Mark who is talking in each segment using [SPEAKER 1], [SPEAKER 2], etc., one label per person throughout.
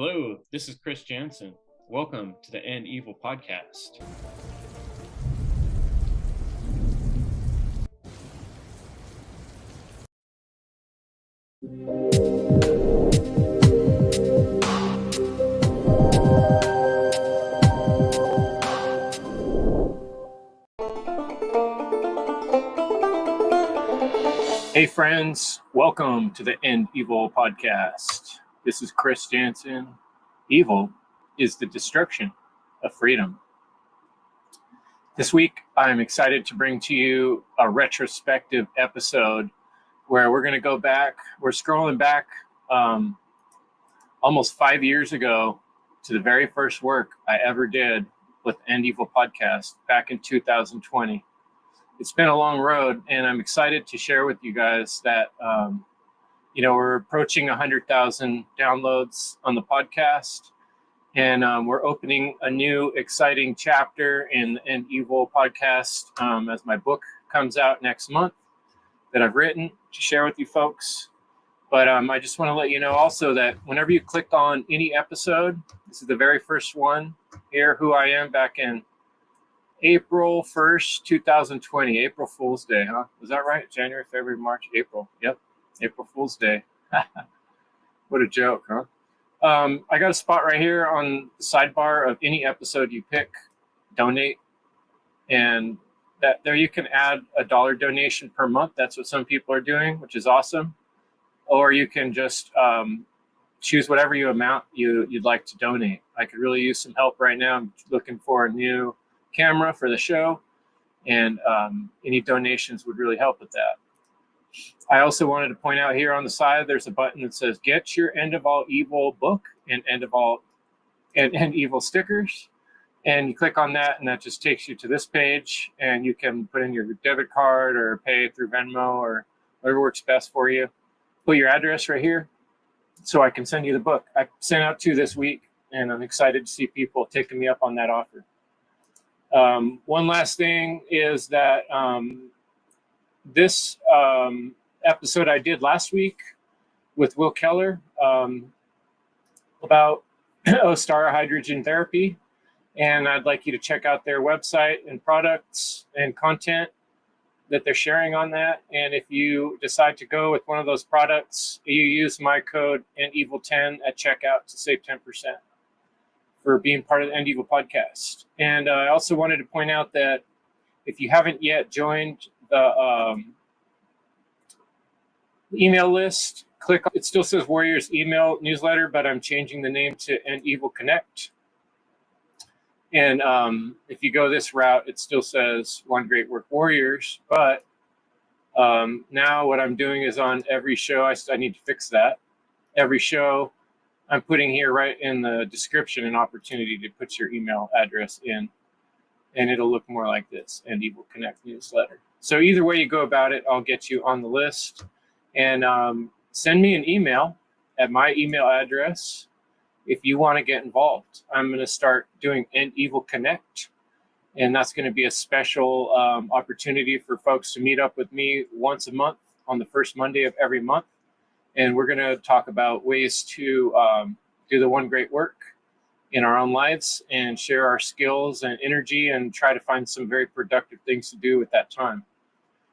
[SPEAKER 1] Hello, this is Chris Jansen. Welcome to the End Evil podcast. Hey friends, welcome to the End Evil podcast. This is Chris Jansen. Evil is the destruction of freedom. This week, I'm excited to bring to you a retrospective episode where we're going to go back. We're scrolling back almost 5 years ago to the very first work I ever did with End Evil podcast back in 2020. It's been a long road, and I'm excited to share with you guys that, we're approaching 100,000 downloads on the podcast, and we're opening a new exciting chapter in the End Evil podcast as my book comes out next month that I've written to share with you folks. But I just want to let you know also that whenever you click on any episode, this is the very first one here, who I am back in April 1st, 2020, April Fool's Day, huh? Was that right? January, February, March, April. Yep, April Fool's Day. What a joke, huh? I got a spot right here on the sidebar of any episode you pick, donate, and that there you can add a $1 donation per month. That's what some people are doing, which is awesome. Or you can just choose whatever amount you'd like to donate. I could really use some help right now. I'm looking for a new camera for the show, and any donations would really help with that. I also wanted to point out here on the side, there's a button that says get your End of All Evil book and End Evil stickers, and you click on that, and that just takes you to this page, and you can put in your debit card or pay through Venmo or whatever works best for you. Put your address right here so I can send you the book. I sent out 2 this week, and I'm excited to see people taking me up on that offer. One last thing is that this episode I did last week with Will Keller about star hydrogen therapy, and I'd like you to check out their website and products and content that they're sharing on that. And if you decide to go with one of those products, you use my code EndEvil10 at checkout to save 10%. For being part of the End Evil podcast. And I also wanted to point out that if you haven't yet joined the email list, it still says Warriors email newsletter, but I'm changing the name to End Evil Connect. And if you go this route, it still says One Great Work Warriors, but now what I'm doing is on every show, I need to fix that. Every show, I'm putting here right in the description an opportunity to put your email address in, and it'll look more like this, End Evil Connect newsletter. So either way you go about it, I'll get you on the list. And send me an email at my email address if you want to get involved. I'm going to start doing End Evil Connect, and that's going to be a special opportunity for folks to meet up with me once a month on the first Monday of every month. And we're going to talk about ways to do the one great work in our own lives and share our skills and energy and try to find some very productive things to do with that time.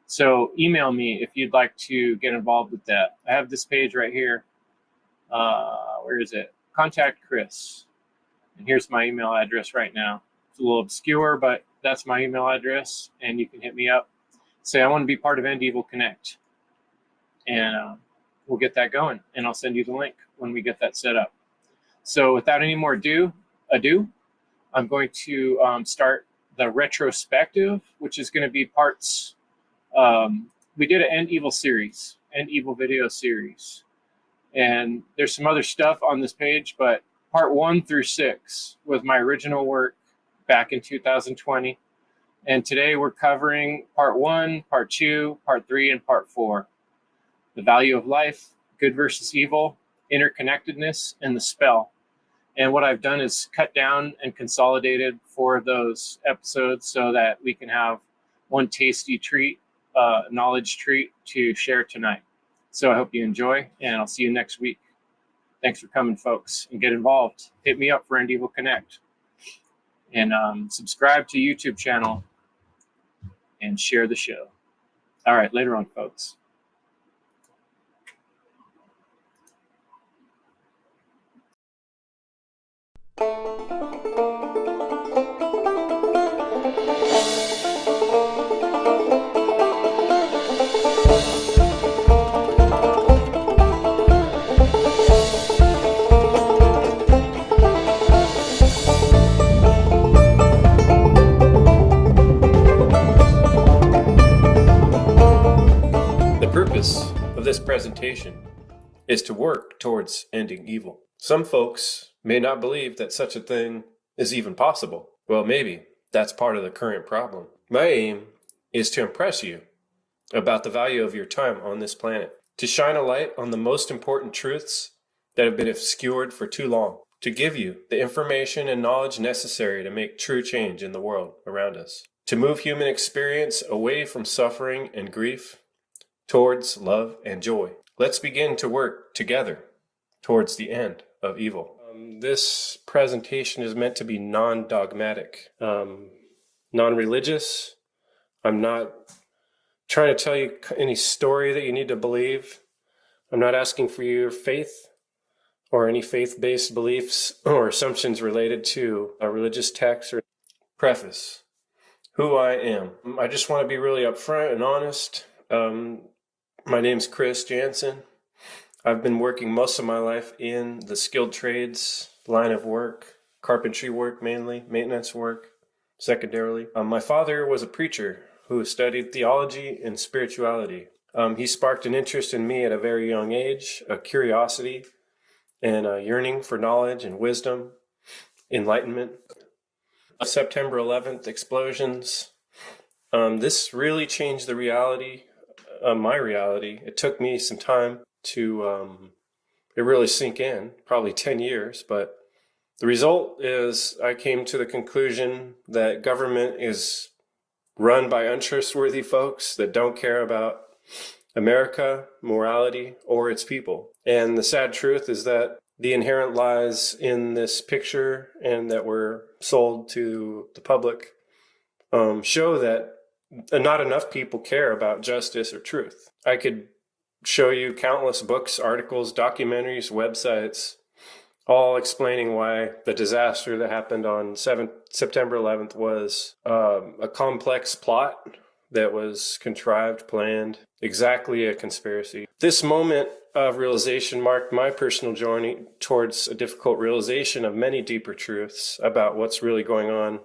[SPEAKER 1] So email me if you'd like to get involved with that. I have this page right here. Where is it? Contact Chris. And here's my email address right now. It's a little obscure, but that's my email address. And you can hit me up. Say, I want to be part of End Evil Connect. And we'll get that going, and I'll send you the link when we get that set up. So without any more ado, I'm going to start the retrospective, which is going to be parts. We did an End Evil series, End Evil video series. And there's some other stuff on this page, but part 1 through 6 was my original work back in 2020. And today we're covering part 1, part 2, part 3, and part 4. The value of life, good versus evil, interconnectedness, and the spell. And what I've done is cut down and consolidated 4 of those episodes so that we can have one tasty treat, knowledge treat to share tonight. So I hope you enjoy, and I'll see you next week. Thanks for coming, folks, and get involved. Hit me up for End Evil Connect. And subscribe to YouTube channel and share the show. All right, later on, folks. The purpose of this presentation is to work towards ending evil. Some folks may not believe that such a thing is even possible. Well, maybe that's part of the current problem. My aim is to impress you about the value of your time on this planet, to shine a light on the most important truths that have been obscured for too long, to give you the information and knowledge necessary to make true change in the world around us, to move human experience away from suffering and grief towards love and joy. Let's begin to work together towards the end of evil. This presentation is meant to be non-dogmatic, non-religious. I'm not trying to tell you any story that you need to believe. I'm not asking for your faith or any faith-based beliefs or assumptions related to a religious text or preface. Who I am. I just want to be really upfront and honest. My name's Chris Jansen. I've been working most of my life in the skilled trades line of work, carpentry work mainly, maintenance work secondarily. My father was a preacher who studied theology and spirituality. He sparked an interest in me at a very young age, a curiosity and a yearning for knowledge and wisdom, enlightenment. September 11th explosions. This really changed the reality, my reality. It took me some time to it really sink in, probably 10 years, but the result is I came to the conclusion that government is run by untrustworthy folks that don't care about America, morality, or its people. And the sad truth is that the inherent lies in this picture and that were sold to the public show that not enough people care about justice or truth. I could show you countless books, articles, documentaries, websites, all explaining why the disaster that happened on September 11th was a complex plot that was contrived, planned, exactly a conspiracy. This moment of realization marked my personal journey towards a difficult realization of many deeper truths about what's really going on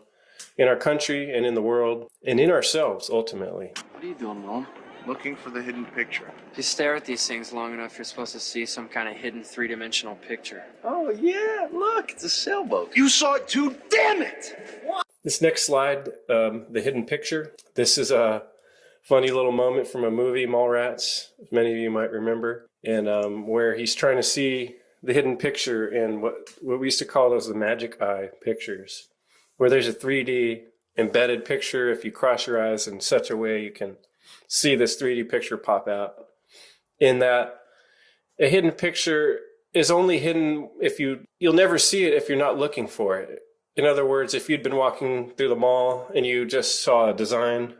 [SPEAKER 1] in our country and in the world and in ourselves, ultimately.
[SPEAKER 2] What are you doing, Mom?
[SPEAKER 3] Looking for the hidden picture.
[SPEAKER 2] If you stare at these things long enough, you're supposed to see some kind of hidden three-dimensional picture.
[SPEAKER 3] Oh, yeah, look, it's a sailboat. You saw it too, damn it! What?
[SPEAKER 1] This next slide, the hidden picture. This is a funny little moment from a movie, Mallrats, as many of you might remember, and where he's trying to see the hidden picture in what we used to call those the magic eye pictures, where there's a 3D embedded picture. If you cross your eyes in such a way, you can see this 3D picture pop out. In that, a hidden picture is only hidden if you'll never see it if you're not looking for it. In other words, if you'd been walking through the mall and you just saw a design,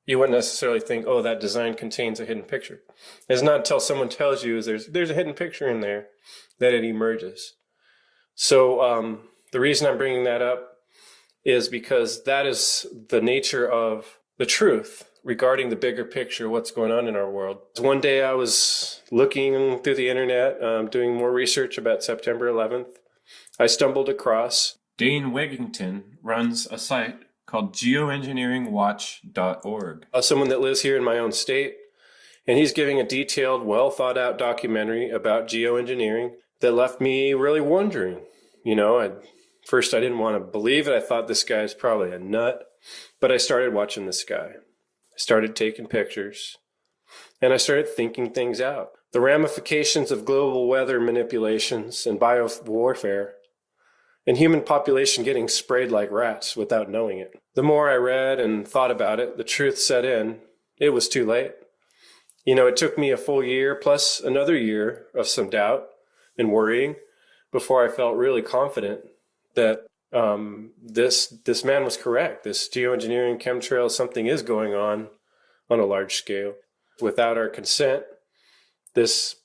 [SPEAKER 1] you wouldn't necessarily think, oh, that design contains a hidden picture. It's not until someone tells you there's a hidden picture in there that it emerges. So the reason I'm bringing that up is because that is the nature of the truth regarding the bigger picture, what's going on in our world. One day I was looking through the internet, doing more research about September 11th. I stumbled across Dane Wigington runs a site called geoengineeringwatch.org. Someone that lives here in my own state, and he's giving a detailed, well thought out documentary about geoengineering that left me really wondering. You know, first I didn't want to believe it. I thought this guy's probably a nut, but I started watching this guy. I started taking pictures, and I started thinking things out. The ramifications of global weather manipulations and biowarfare, and human population getting sprayed like rats without knowing it. The more I read and thought about it, the truth set in. It was too late. You know, it took me a full year plus another year of some doubt
[SPEAKER 4] and worrying before I felt really confident that this man was correct. This geoengineering, chemtrail, something is going on a large scale. Without our consent, this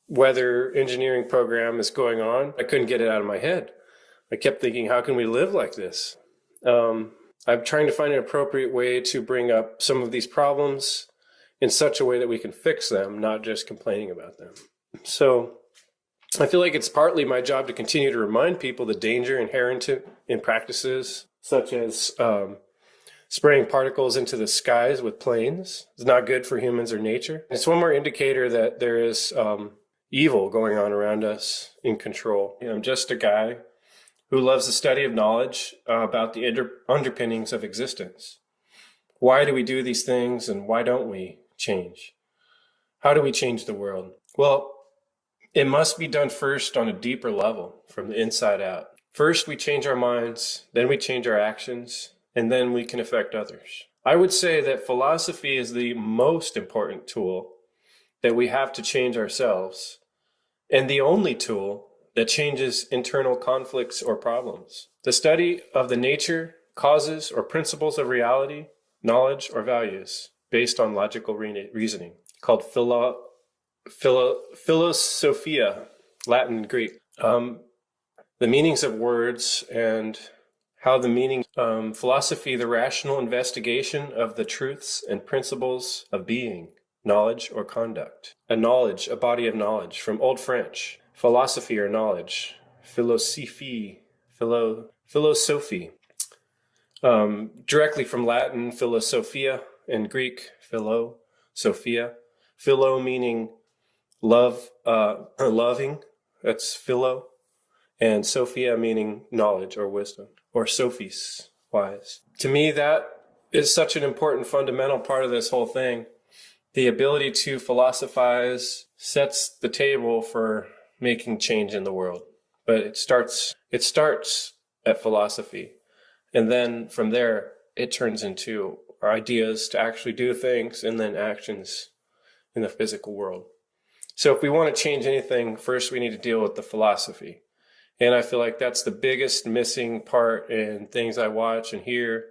[SPEAKER 4] weather engineering program is going on. I couldn't get it out of my head. I kept thinking, how can we live like this? I'm trying to find an appropriate way to bring up some of these problems in such a way that we can fix them, not just complaining about them. So I feel like it's partly my job to continue to remind people the danger inherent in practices such as spraying particles into the skies with planes. It's not good for humans or nature. It's one more indicator that there is evil going on around us in control. I'm just a guy who loves the study of knowledge about the underpinnings of existence. Why do we do these things, and why don't we change? How do we change the world? Well, it must be done first on a deeper level, from the inside out. First, we change our minds, then we change our actions, and then we can affect others. I would say that philosophy is the most important tool that we have to change ourselves, and the only tool that changes internal conflicts or problems. The study of the nature, causes, or principles of reality, knowledge, or values based on logical reasoning, called philosophia, Latin and Greek. The meanings of words and how the meaning, philosophy, the rational investigation of the truths and principles of being, knowledge, or conduct. A knowledge, a body of knowledge, from Old French, philosophy or knowledge, philosophie, directly from Latin, philosophia, and Greek, philosophia. Philo meaning love, loving, that's philo, and sophia meaning knowledge or wisdom, or sophies, wise. To me, that is such an important fundamental part of this whole thing. The ability to philosophize sets the table for making change in the world. But it starts at philosophy. And then from there, it turns into our ideas to actually do things and then actions in the physical world. So if we want to change anything, first we need to deal with the philosophy. And I feel like that's the biggest missing part in things I watch and hear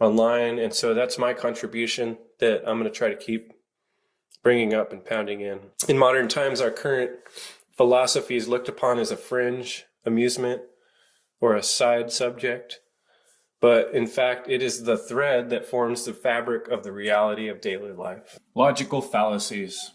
[SPEAKER 4] online. And so that's my contribution that I'm going to try to keep bringing up and pounding in. In modern times, our current philosophy is looked upon as a fringe amusement or a side subject. But in fact, it is the thread that forms the fabric of the reality of daily life. Logical fallacies.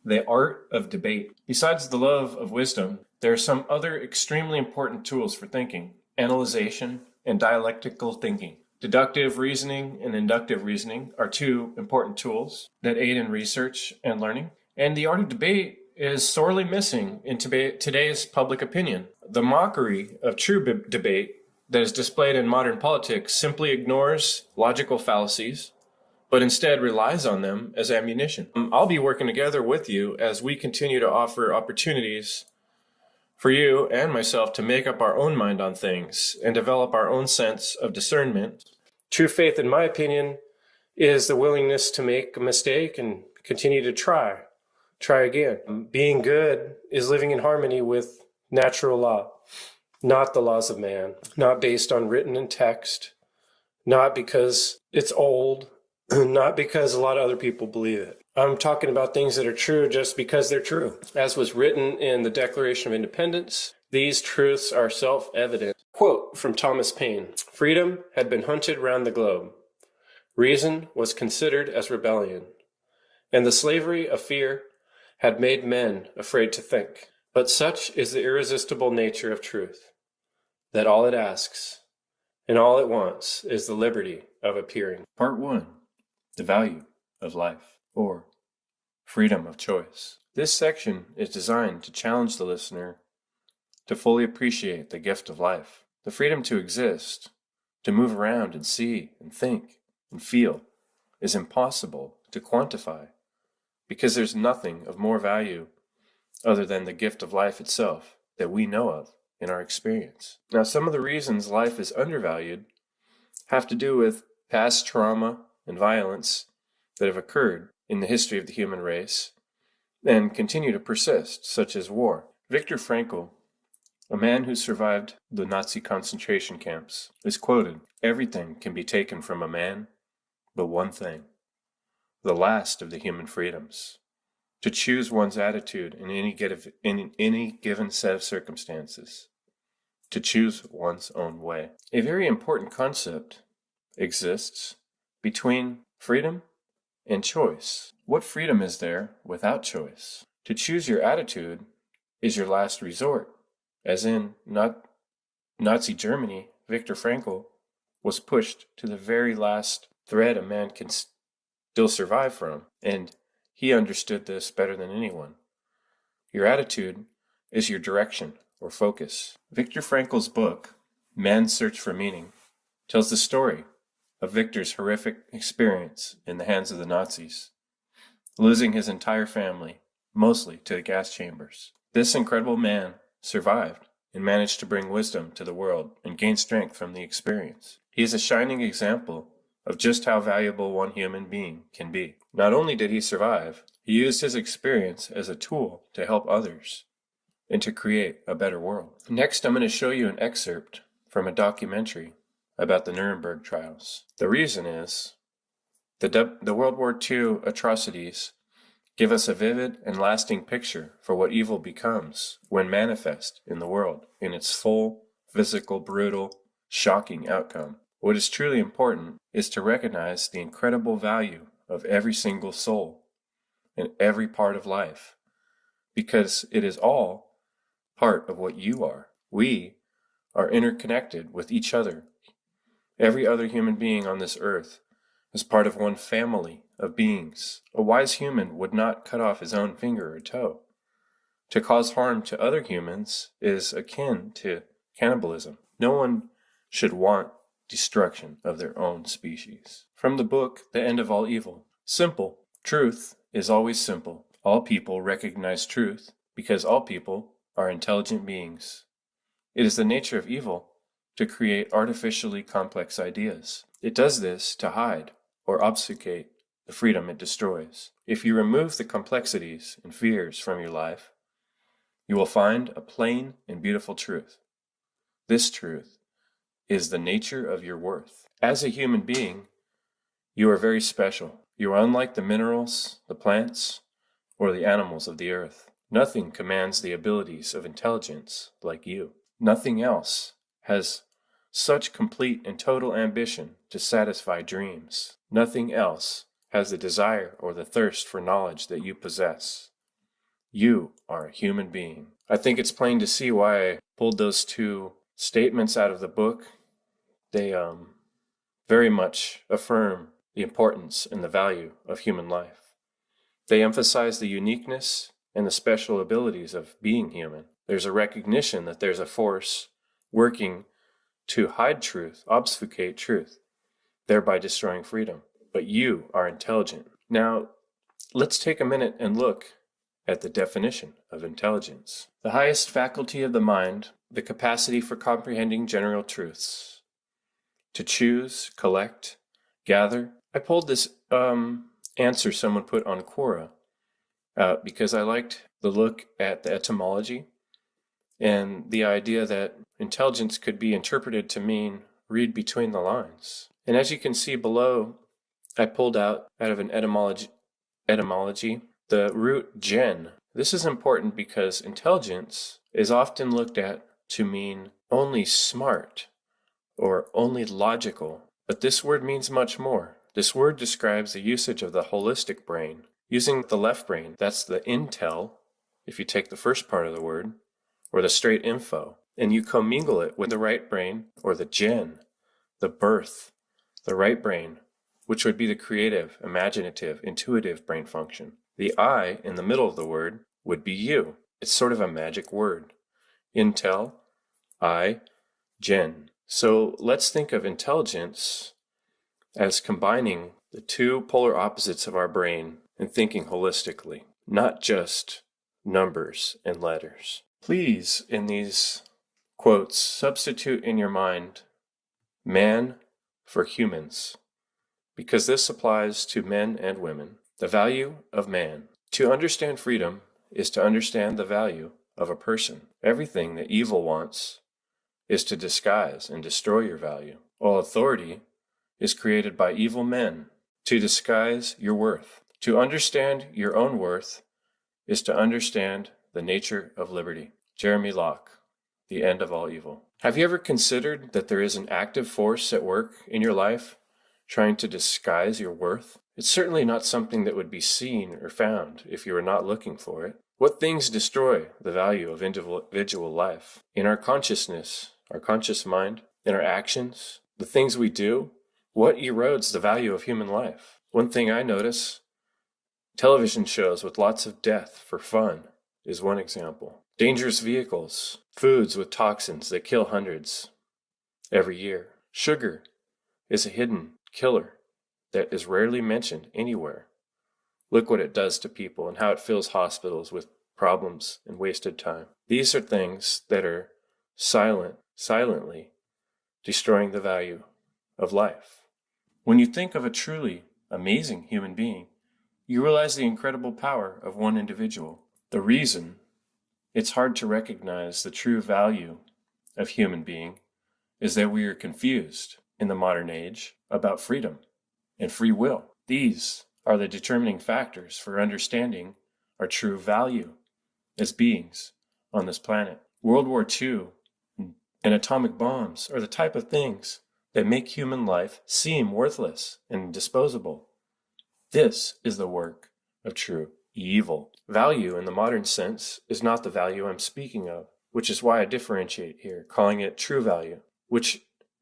[SPEAKER 4] The art of debate. Besides the love of wisdom, there are some other extremely important tools for thinking: analyzation and dialectical thinking. Deductive reasoning and inductive reasoning are two important tools that aid in research and learning. And the art of debate is sorely missing in today's public opinion. The mockery of true debate that is displayed in modern politics simply ignores logical fallacies, but instead relies on them as ammunition. I'll be working together with you as we continue to offer opportunities for you and myself to make up our own mind on things and develop our own sense of discernment. True faith, in my opinion, is the willingness to make a mistake and continue to try again. Being good is living in harmony with natural law, not the laws of man, not based on written in text, not because it's old, not because a lot of other people believe it. I'm talking about things that are true just because they're true. As was written in the Declaration of Independence, these truths are self-evident. Quote from Thomas Paine: "Freedom had been hunted round the globe. Reason was considered as rebellion, and the slavery of fear had made men afraid to think. But such is the irresistible nature of truth, that all it asks and all it wants is the liberty of appearing." Part 1. The value of life, or freedom of choice. This section is designed to challenge the listener to fully appreciate the gift of life. The freedom to exist, to move around and see and think and feel, is impossible to quantify because there's nothing of more value other than the gift of life itself that we know of in our experience. Now, some of the reasons life is undervalued have to do with past trauma and violence that have occurred in the history of the human race and continue to persist, such as war. Viktor Frankl, a man who survived the Nazi concentration camps, is quoted, "Everything can be taken from a man, but one thing, the last of the human freedoms, to choose one's attitude in any given set of circumstances, to choose one's own way." A very important concept exists between freedom and choice. What freedom is there without choice? To choose your attitude is your last resort. As in Nazi Germany, Viktor Frankl was pushed to the very last thread a man can still survive from, and he understood this better than anyone. Your attitude is your direction or focus. Viktor Frankl's book, Man's Search for Meaning, tells the story of Viktor's horrific experience in the hands of the Nazis, losing his entire family, mostly to the gas chambers. This incredible man survived and managed to bring wisdom to the world and gain strength from the experience. He is a shining example of just how valuable one human being can be. Not only did he survive, he used his experience as a tool to help others and to create a better world. Next, I'm going to show you an excerpt from a documentary about the Nuremberg trials. The reason is the World War II atrocities give us a vivid and lasting picture for what evil becomes when manifest in the world in its full, physical, brutal, shocking outcome. What is truly important is to recognize the incredible value of every single soul and every part of life, because it is all part of what you are. We are interconnected with each other. Every other human being on this earth is part of one family of beings. A wise human would not cut off his own finger or toe. To cause harm to other humans is akin to cannibalism. No one should want destruction of their own species. From the book, The End of All Evil. Simple. Truth is always simple. All people recognize truth because all people are intelligent beings. It is the nature of evil to create artificially complex ideas. It does this to hide or obfuscate the freedom it destroys. If you remove the complexities and fears from your life, you will find a plain and beautiful truth. This truth is the nature of your worth. As a human being, you are very special. You are unlike the minerals, the plants, or the animals of the earth. Nothing commands the abilities of intelligence like you. Nothing else has such complete and total ambition to satisfy dreams. Nothing else has the desire or the thirst for knowledge that you possess. You are a human being. I think it's plain to see why I pulled those two statements out of the book. They very much affirm the importance and the value of human life. They emphasize the uniqueness and the special abilities of being human. There's a recognition that there's a force working to hide truth, obfuscate truth, thereby destroying freedom. But you are intelligent. Now, let's take a minute and look at the definition of intelligence. The highest faculty of the mind, the capacity for comprehending general truths, to choose, collect, gather. I pulled this answer someone put on Quora because I liked the look at the etymology and the idea that intelligence could be interpreted to mean read between the lines. And as you can see below, I pulled out of an etymology the root gen. This is important because intelligence is often looked at to mean only smart or only logical, but this word means much more. This word describes the usage of the holistic brain. Using the left brain, that's the intel, if you take the first part of the word, or the straight info, and you commingle it with the right brain, or the gen, the birth, the right brain, which would be the creative, imaginative, intuitive brain function. The I in the middle of the word would be you. It's sort of a magic word. Intel, I, gen. So let's think of intelligence as combining the two polar opposites of our brain and thinking holistically, not just numbers and letters. Please, in these quotes, substitute in your mind man for humans, because this applies to men and women. The value of man. To understand freedom is to understand the value of a person. Everything that evil wants is to disguise and destroy your value. All authority is created by evil men to disguise your worth. To understand your own worth is to understand the nature of liberty. Jeremy Locke, The End of All Evil. Have you ever considered that there is an active force at work in your life trying to disguise your worth? It's certainly not something that would be seen or found if you were not looking for it. What things destroy the value of individual life? In our consciousness, our conscious mind, in our actions, the things we do, what erodes the value of human life? One thing I notice, television shows with lots of death for fun is one example. Dangerous vehicles, foods with toxins that kill hundreds every year. Sugar is a hidden killer that is rarely mentioned anywhere. Look what it does to people and how it fills hospitals with problems and wasted time. These are things that are silently destroying the value of life. When you think of a truly amazing human being, you realize the incredible power of one individual. The reason it's hard to recognize the true value of human being is that we are confused in the modern age about freedom and free will. These are the determining factors for understanding our true value as beings on this planet. World War II and atomic bombs are the type of things that make human life seem worthless and disposable. This is the work of true evil. Value in the modern sense is not the value I'm speaking of, which is why I differentiate here, calling it true value, which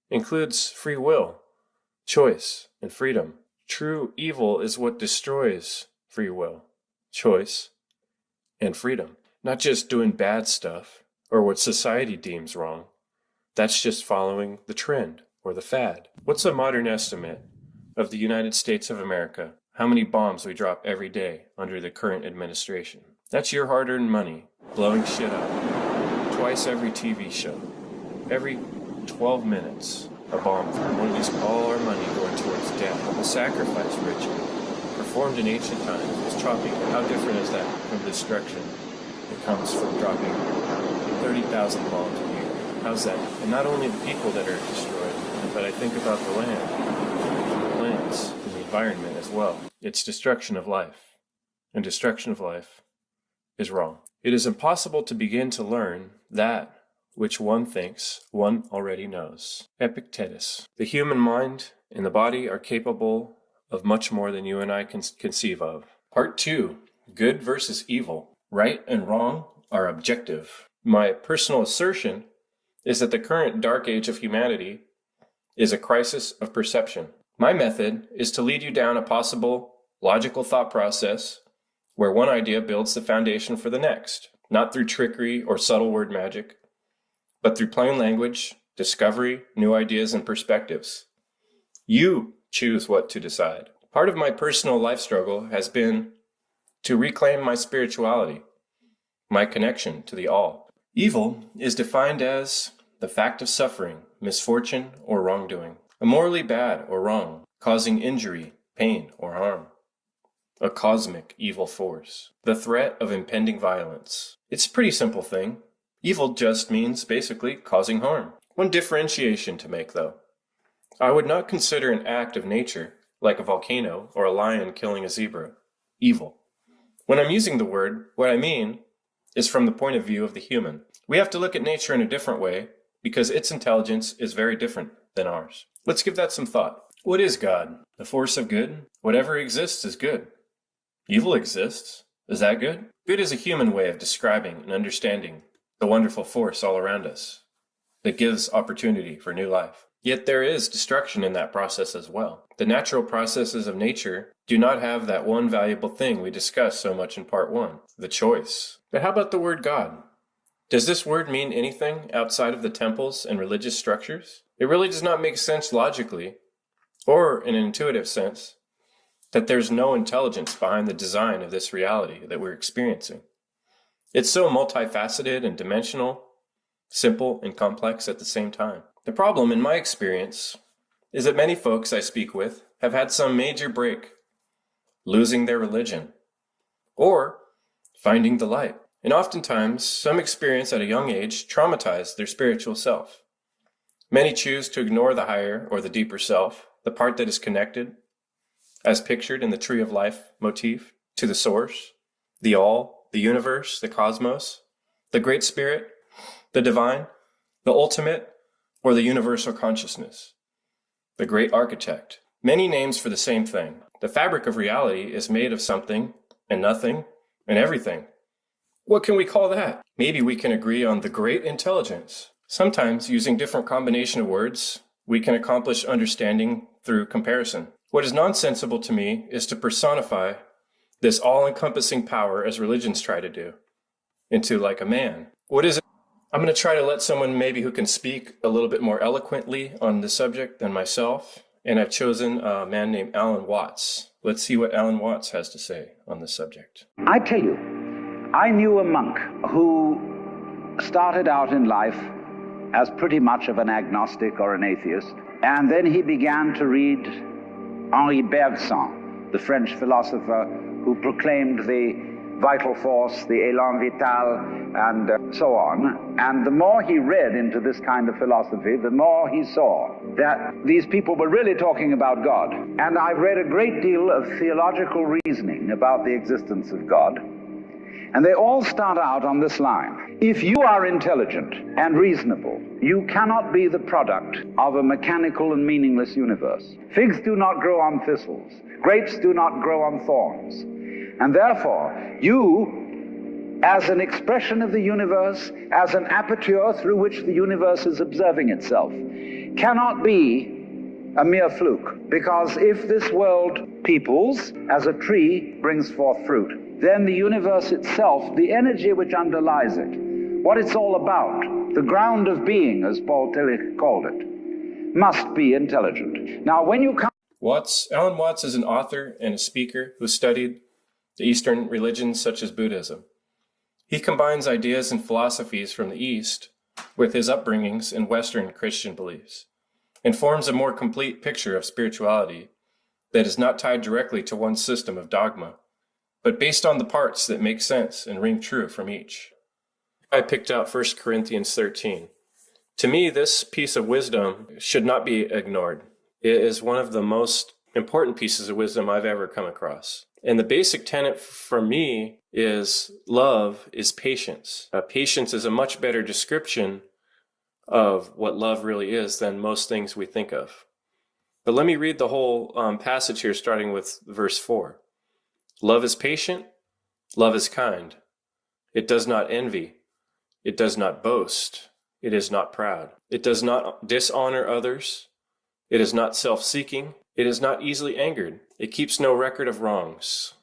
[SPEAKER 4] includes free will, choice, and freedom. True evil is what destroys free will, choice, and freedom. Not just doing bad stuff or what society deems wrong. That's just following the trend or the fad. What's a modern estimate of the United States of America? How many bombs we drop every day under the current administration? That's your hard-earned money blowing shit up. Twice every TV show. Every 12 minutes, a bomb. One of these, all our money going towards death. The sacrifice ritual performed in ancient times was chopping. How different is that from destruction that comes from dropping 30,000 bombs a year? How's that? And not only the people that are destroyed, but I think about the land, the plants, and the environment as well. It's destruction of life, and destruction of life is wrong. It is impossible to begin to learn that which one thinks one already knows. Epictetus. The human mind and the body are capable of much more than you and I can conceive of. Part 2. Good versus evil. Right and wrong are objective. My personal assertion is that the current dark age of humanity is a crisis of perception. My method is to lead you down a possible logical thought process where one idea builds the foundation for the next, not through trickery or subtle word magic, but through plain language, discovery, new ideas, and perspectives. You choose what to decide. Part of my personal life struggle has been to reclaim my spirituality, my connection to the all. Evil is defined as the fact of suffering, misfortune, or wrongdoing. A morally bad or wrong, causing injury, pain, or harm. A cosmic evil force. The threat of impending violence. It's a pretty simple thing. Evil just means basically causing harm. One differentiation to make though. I would not consider an act of nature, like a volcano or a lion killing a zebra, evil. When I'm using the word, what I mean is from the point of view of the human. We have to look at nature in a different way because its intelligence is very different than ours. Let's give that some thought. What is God? The force of good? Whatever exists is good. Evil exists. Is that good? Good is a human way of describing and understanding the wonderful force all around us that gives opportunity for new life. Yet there is destruction in that process as well. The natural processes of nature do not have that one valuable thing we discussed so much in part 1, the choice. But how about the word God? Does this word mean anything outside of the temples and religious structures? It really does not make sense logically, or in an intuitive sense, that there's no intelligence behind the design of this reality that we're experiencing. It's so multifaceted and dimensional, simple and complex at the same time. The problem, in my experience, is that many folks I speak with have had some major break, losing their religion, or finding the light. And oftentimes, some experience at a young age traumatize their spiritual self. Many choose to ignore the higher or the deeper self, the part that is connected, as pictured in the Tree of Life motif, to the source, the all, the universe, the cosmos, the Great Spirit, the divine, the ultimate, or the universal consciousness, the great architect. Many names for the same thing. The fabric of reality is made of something and nothing and everything. What can we call that? Maybe we can agree on the great intelligence. Sometimes, using different combination of words, we can accomplish understanding through comparison. What is nonsensical to me is to personify this all-encompassing power, as religions try to do, into like a man. What is it? I'm going to try to let someone maybe who can speak a little bit more eloquently on the subject than myself, and I've chosen a man named Alan Watts. Let's see what Alan Watts has to say on this subject.
[SPEAKER 5] I tell you, I knew a monk who started out in life as pretty much of an agnostic or an atheist, and then he began to read Henri Bergson, the French philosopher who proclaimed the vital force, the élan vital, and so on. And the more he read into this kind of philosophy, the more he saw that these people were really talking about God. And I've read a great deal of theological reasoning about the existence of God. And they all start out on this line. If you are intelligent and reasonable, you cannot be the product of a mechanical and meaningless universe. Figs do not grow on thistles. Grapes do not grow on thorns. And therefore, you, as an expression of the universe, as an aperture through which the universe is observing itself, cannot be a mere fluke. Because if this world peoples, as a tree brings forth fruit, then the universe itself, the energy which underlies it, what it's all about, the ground of being, as Paul Tillich called it, must be intelligent. Now, when you come...
[SPEAKER 4] Alan Watts is an author and a speaker who studied the Eastern religions such as Buddhism. He combines ideas and philosophies from the East with his upbringings in Western Christian beliefs and forms a more complete picture of spirituality that is not tied directly to one system of dogma, but based on the parts that make sense and ring true from each. I picked out 1 Corinthians 13. To me, this piece of wisdom should not be ignored. It is one of the most important pieces of wisdom I've ever come across. And the basic tenet for me is love is patience. Patience is a much better description of what love really is than most things we think of. But let me read the whole passage here, starting with verse 4. Love is patient, love is kind. It does not envy, it does not boast, it is not proud. It does not dishonor others, it is not self-seeking, it is not easily angered, it keeps no record of wrongs.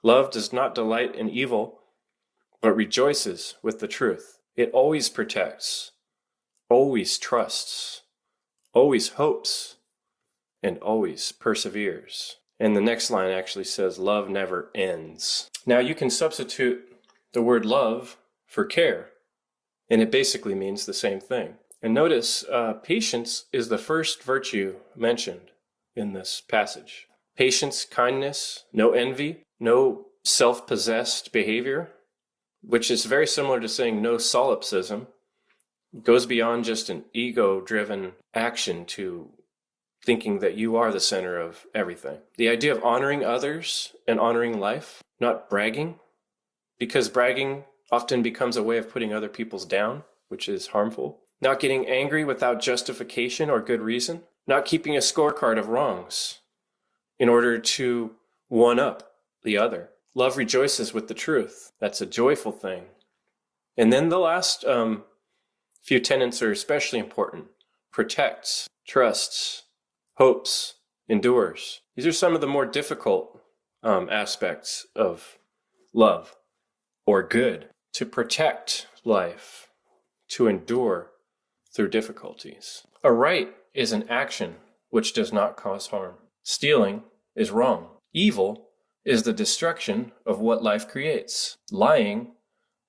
[SPEAKER 4] Love does not delight in evil, but rejoices with the truth. It always protects, always trusts, always hopes, and always perseveres. And the next line actually says, love never ends. Now you can substitute the word love for care, and it basically means the same thing. And notice, patience is the first virtue mentioned in this passage. Patience, kindness, no envy, no self-possessed behavior, which is very similar to saying no solipsism. It goes beyond just an ego-driven action to thinking that you are the center of everything. The idea of honoring others and honoring life, not bragging, because bragging often becomes a way of putting other people's down, which is harmful. Not getting angry without justification or good reason. Not keeping a scorecard of wrongs in order to one-up the other. Love rejoices with the truth. That's a joyful thing. And then the last few tenets are especially important. Protects, trusts, hopes, endures. These are some of the more difficult aspects of love or good. To protect life, to endure through difficulties. A right is an action which does not cause harm. Stealing is wrong. Evil is the destruction of what life creates. Lying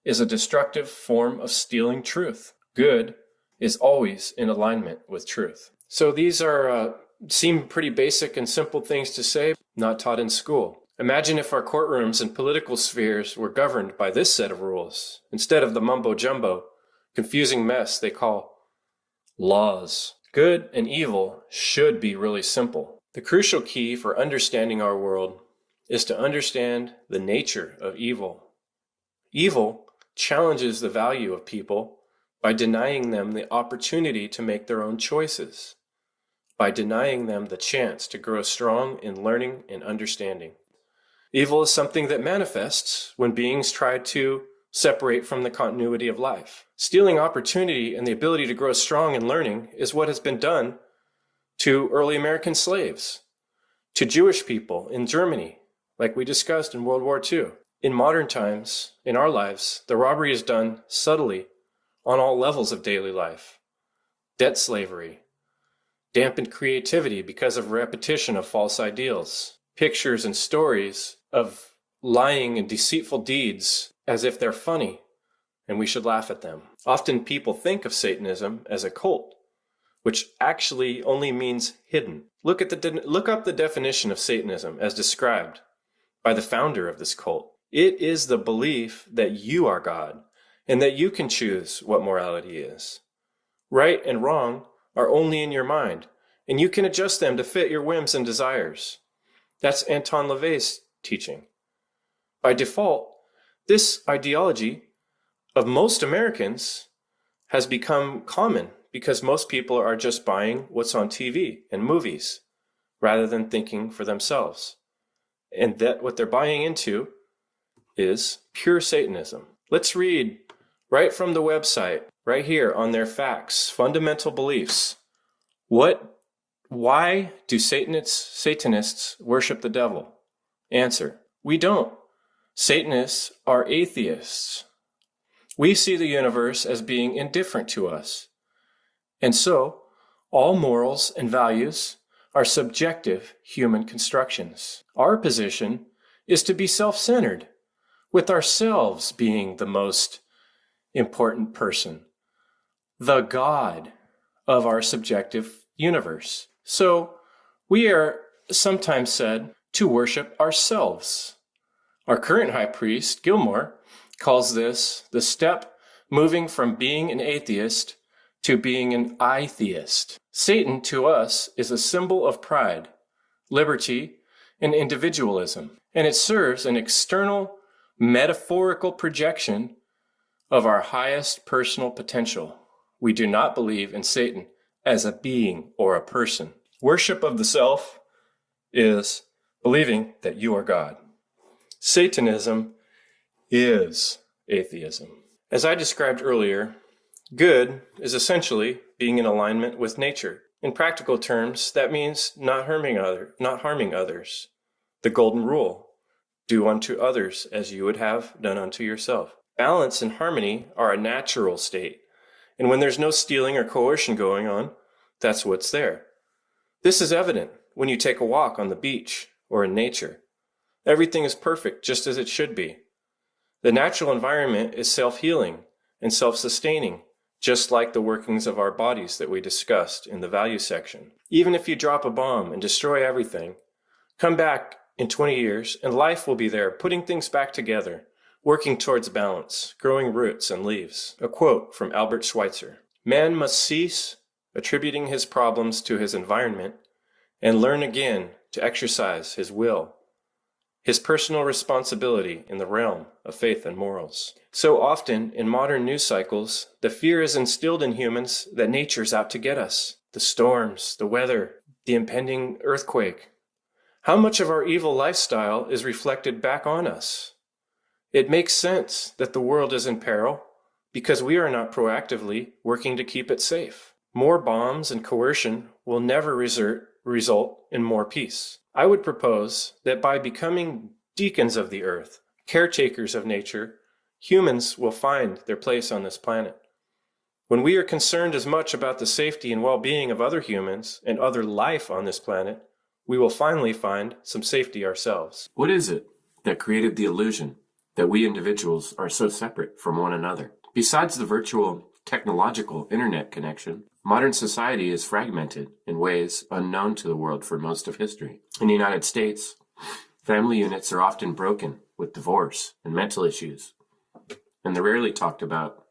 [SPEAKER 4] is a destructive form of stealing truth. Good is always in alignment with truth. So these are seem pretty basic and simple things to say, not taught in school. Imagine if our courtrooms and political spheres were governed by this set of rules, instead of the mumbo-jumbo, confusing mess they call laws. Good and evil should be really simple. The crucial key for understanding our world is to understand the nature of evil. Evil challenges the value of people by denying them the opportunity to make their own choices, by denying them the chance to grow strong in learning and understanding. Evil is something that manifests when beings try to separate from the continuity of life. Stealing opportunity and the ability to grow strong in learning is what has been done to early American slaves, to Jewish people in Germany, like we discussed in World War II. In modern times, in our lives, the robbery is done subtly on all levels of daily life. Debt slavery, dampened creativity because of repetition of false ideals, pictures and stories of lying and deceitful deeds as if they're funny and we should laugh at them. Often people think of Satanism as a cult, which actually only means hidden. Look up the definition of Satanism as described by the founder of this cult. It is the belief that you are God and that you can choose what morality is. Right and wrong are only in your mind, and you can adjust them to fit your whims and desires. That's Anton LaVey's teaching. By default, this ideology of most Americans has become common because most people are just buying what's on TV and movies rather than thinking for themselves. And that what they're buying into is pure Satanism. Let's read right from the website, right here on their facts, fundamental beliefs. Why do Satanists worship the devil? Answer: we don't. Satanists are atheists. We see the universe as being indifferent to us. And so, all morals and values are subjective human constructions. Our position is to be self-centered, with ourselves being the most important person, the God of our subjective universe. So, we are sometimes said to worship ourselves. Our current high priest, Gilmore, calls this the step moving from being an atheist to being an I-theist. Satan, to us, is a symbol of pride, liberty, and individualism, and it serves an external, metaphorical projection of our highest personal potential. We do not believe in Satan as a being or a person. Worship of the self is believing that you are God. Satanism is atheism. As I described earlier, good is essentially being in alignment with nature. In practical terms, that means not harming others. The golden rule: do unto others as you would have done unto yourself. Balance and harmony are a natural state, and when there's no stealing or coercion going on, that's what's there. This is evident when you take a walk on the beach or in nature. Everything is perfect just as it should be. The natural environment is self-healing and self-sustaining, just like the workings of our bodies that we discussed in the value section. Even if you drop a bomb and destroy everything, come back in 20 years and life will be there, putting things back together, working towards balance, growing roots and leaves. A quote from Albert Schweitzer: "Man must cease attributing his problems to his environment and learn again to exercise his will, his personal responsibility in the realm of faith and morals." So often in modern news cycles, the fear is instilled in humans that nature's out to get us. The storms, the weather, the impending earthquake. How much of our evil lifestyle is reflected back on us? It makes sense that the world is in peril because we are not proactively working to keep it safe. More bombs and coercion will never result in more peace. I would propose that by becoming deacons of the earth, caretakers of nature, humans will find their place on this planet. When we are concerned as much about the safety and well-being of other humans and other life on this planet, we will finally find some safety ourselves.
[SPEAKER 6] What is it that created the illusion that we individuals are so separate from one another? Besides the virtual technological internet connection, modern society is fragmented in ways unknown to the world for most of history. In the United States, Family units are often broken with divorce and mental issues, and the rarely talked about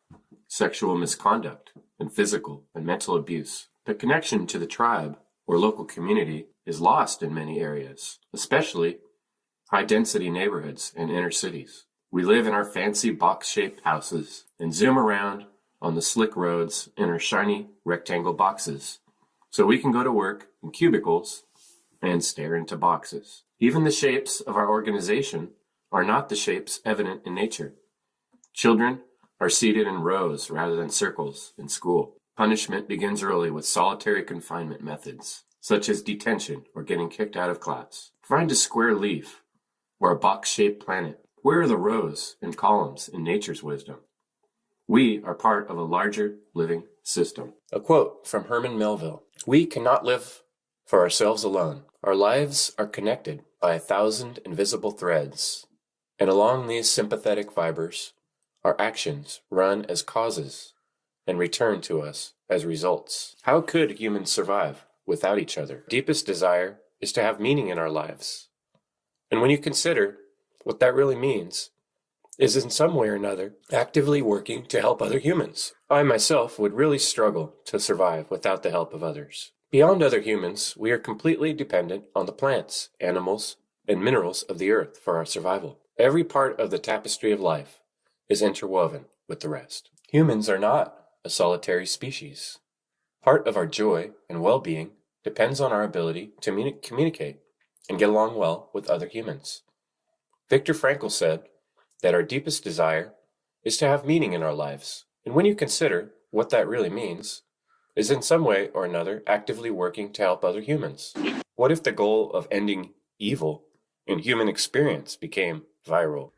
[SPEAKER 6] sexual misconduct and physical and mental abuse. The connection to the tribe or local community is lost in many areas, especially high-density neighborhoods and inner cities. We live in our fancy box-shaped houses and zoom around on the slick roads in our shiny rectangle boxes, so we can go to work in cubicles and stare into boxes. Even the shapes of our organization are not the shapes evident in nature. Children are seated in rows rather than circles in school. Punishment begins early with solitary confinement methods, such as detention or getting kicked out of class. Find a square leaf or a box-shaped planet. Where are the rows and columns in nature's wisdom? We are part of a larger living system. A quote from Herman Melville: "We cannot live for ourselves alone. Our lives are connected by 1,000 invisible threads, and along these sympathetic fibers, our actions run as causes and return to us as results." How could humans survive without each other? Deepest desire is to have meaning in our lives. And when you consider what that really means, is in some way or another actively working to help other humans. I myself would really struggle to survive without the help of others. Beyond other humans, we are completely dependent on the plants, animals, and minerals of the earth for our survival. Every part of the tapestry of life is interwoven with the rest. Humans are not a solitary species. Part of our joy and well-being depends on our ability to communicate and get along well with other humans. Viktor Frankl said that our deepest desire is to have meaning in our lives. And when you consider what that really means, is in some way or another actively working to help other humans. What if the goal of ending evil in human experience became viral?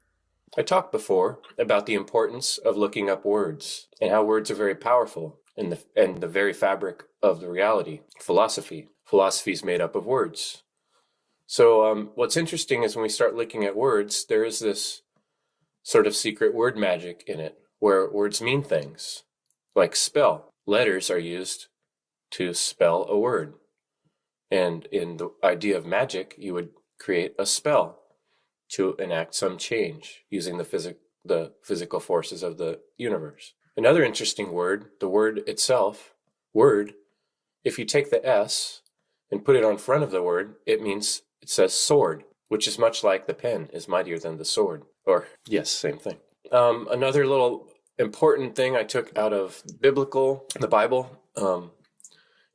[SPEAKER 6] I talked before about the importance of looking up words and how words are very powerful in the very fabric of the reality. Philosophy is made up of words. So what's interesting is when we start looking at words, there is this sort of secret word magic in it, where words mean things, like spell. Letters are used to spell a word. And in the idea of magic, you would create a spell to enact some change using the physical forces of the universe. Another interesting word, the word itself, word, if you take the S and put it on front of the word, it says sword, which is much like the pen is mightier than the sword. Or, yes, same thing. Another little important thing I took out of the Bible,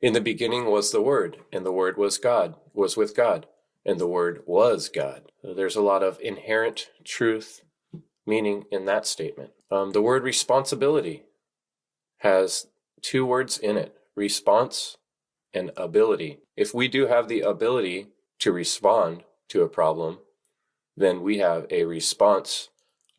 [SPEAKER 6] in the beginning was the Word, and the Word was with God, and the Word was God. There's a lot of inherent truth meaning in that statement. The word responsibility has two words in it, response and ability. If we do have the ability to respond to a problem, then we have a response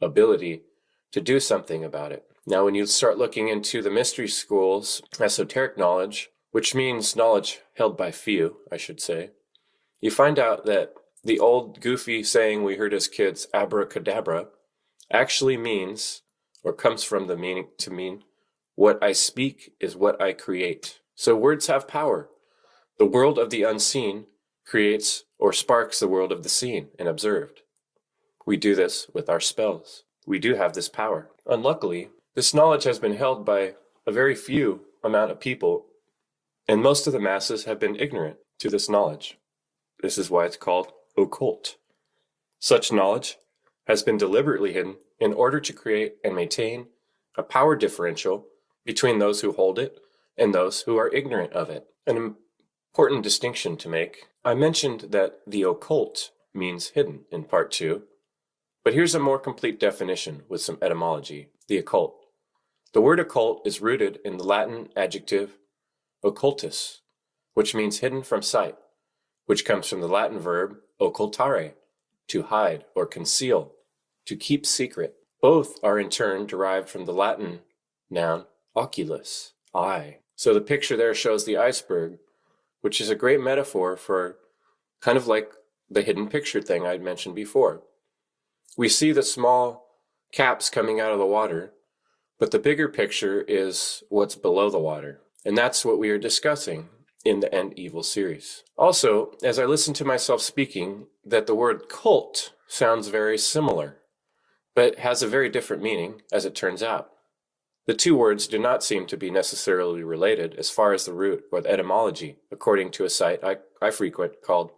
[SPEAKER 6] ability to do something about it. Now, when you start looking into the mystery schools, esoteric knowledge, which means knowledge held by few, I should say, you find out that the old goofy saying we heard as kids, abracadabra, actually means, or comes from the meaning to mean, what I speak is what I create. So words have power. The world of the unseen creates or sparks the world of the seen and observed. We do this with our spells. We do have this power. Unluckily, this knowledge has been held by a very few amount of people, and most of the masses have been ignorant to this knowledge. This is why it's called occult. Such knowledge has been deliberately hidden in order to create and maintain a power differential between those who hold it and those who are ignorant of it. An important distinction to make. I mentioned that the occult means hidden in part 2, but here's a more complete definition with some etymology. The occult. The word occult is rooted in the Latin adjective occultus, which means hidden from sight, which comes from the Latin verb occultare, to hide or conceal, to keep secret. Both are in turn derived from the Latin noun oculus, eye. So the picture there shows the iceberg, which is a great metaphor for kind of like the hidden picture thing I'd mentioned before. We see the small caps coming out of the water, but the bigger picture is what's below the water. And that's what we are discussing
[SPEAKER 4] in the End Evil series. Also, as I listen to myself speaking, that the word cult sounds very similar, but has a very different meaning, as it turns out. The two words do not seem to be necessarily related as far as the root or the etymology, according to a site I frequent called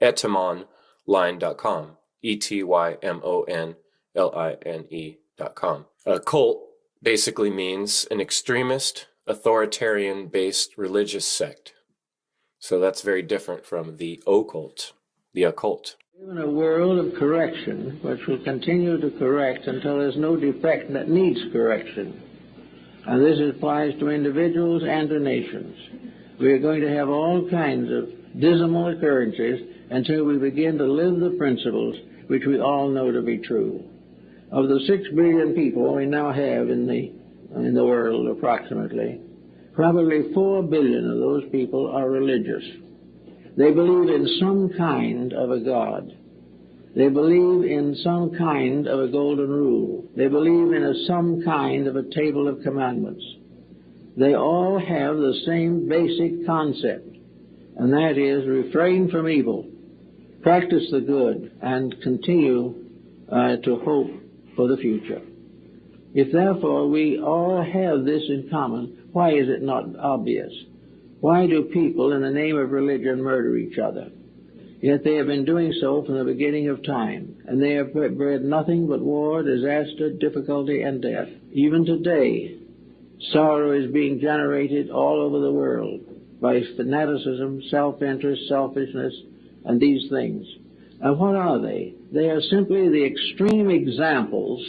[SPEAKER 4] etymonline.com, etymonline.com. A cult basically means an extremist, authoritarian-based religious sect. So that's very different from the occult, the occult.
[SPEAKER 7] In a world of correction, which will continue to correct until there's no defect that needs correction, and this applies to individuals and to nations, we are going to have all kinds of dismal occurrences until we begin to live the principles which we all know to be true. Of the 6 billion people we now have in the world, approximately, probably 4 billion of those people are religious. They believe in some kind of a God. They believe in some kind of a golden rule. They believe in some kind of a table of commandments. They all have the same basic concept, and that is refrain from evil, practice the good, and continue to hope for the future. If therefore we all have this in common, why is it not obvious? Why do people in the name of religion murder each other? Yet they have been doing so from the beginning of time, and they have bred nothing but war, disaster, difficulty, and death. Even today, sorrow is being generated all over the world by fanaticism, self-interest, selfishness, and these things. And what are they? They are simply the extreme examples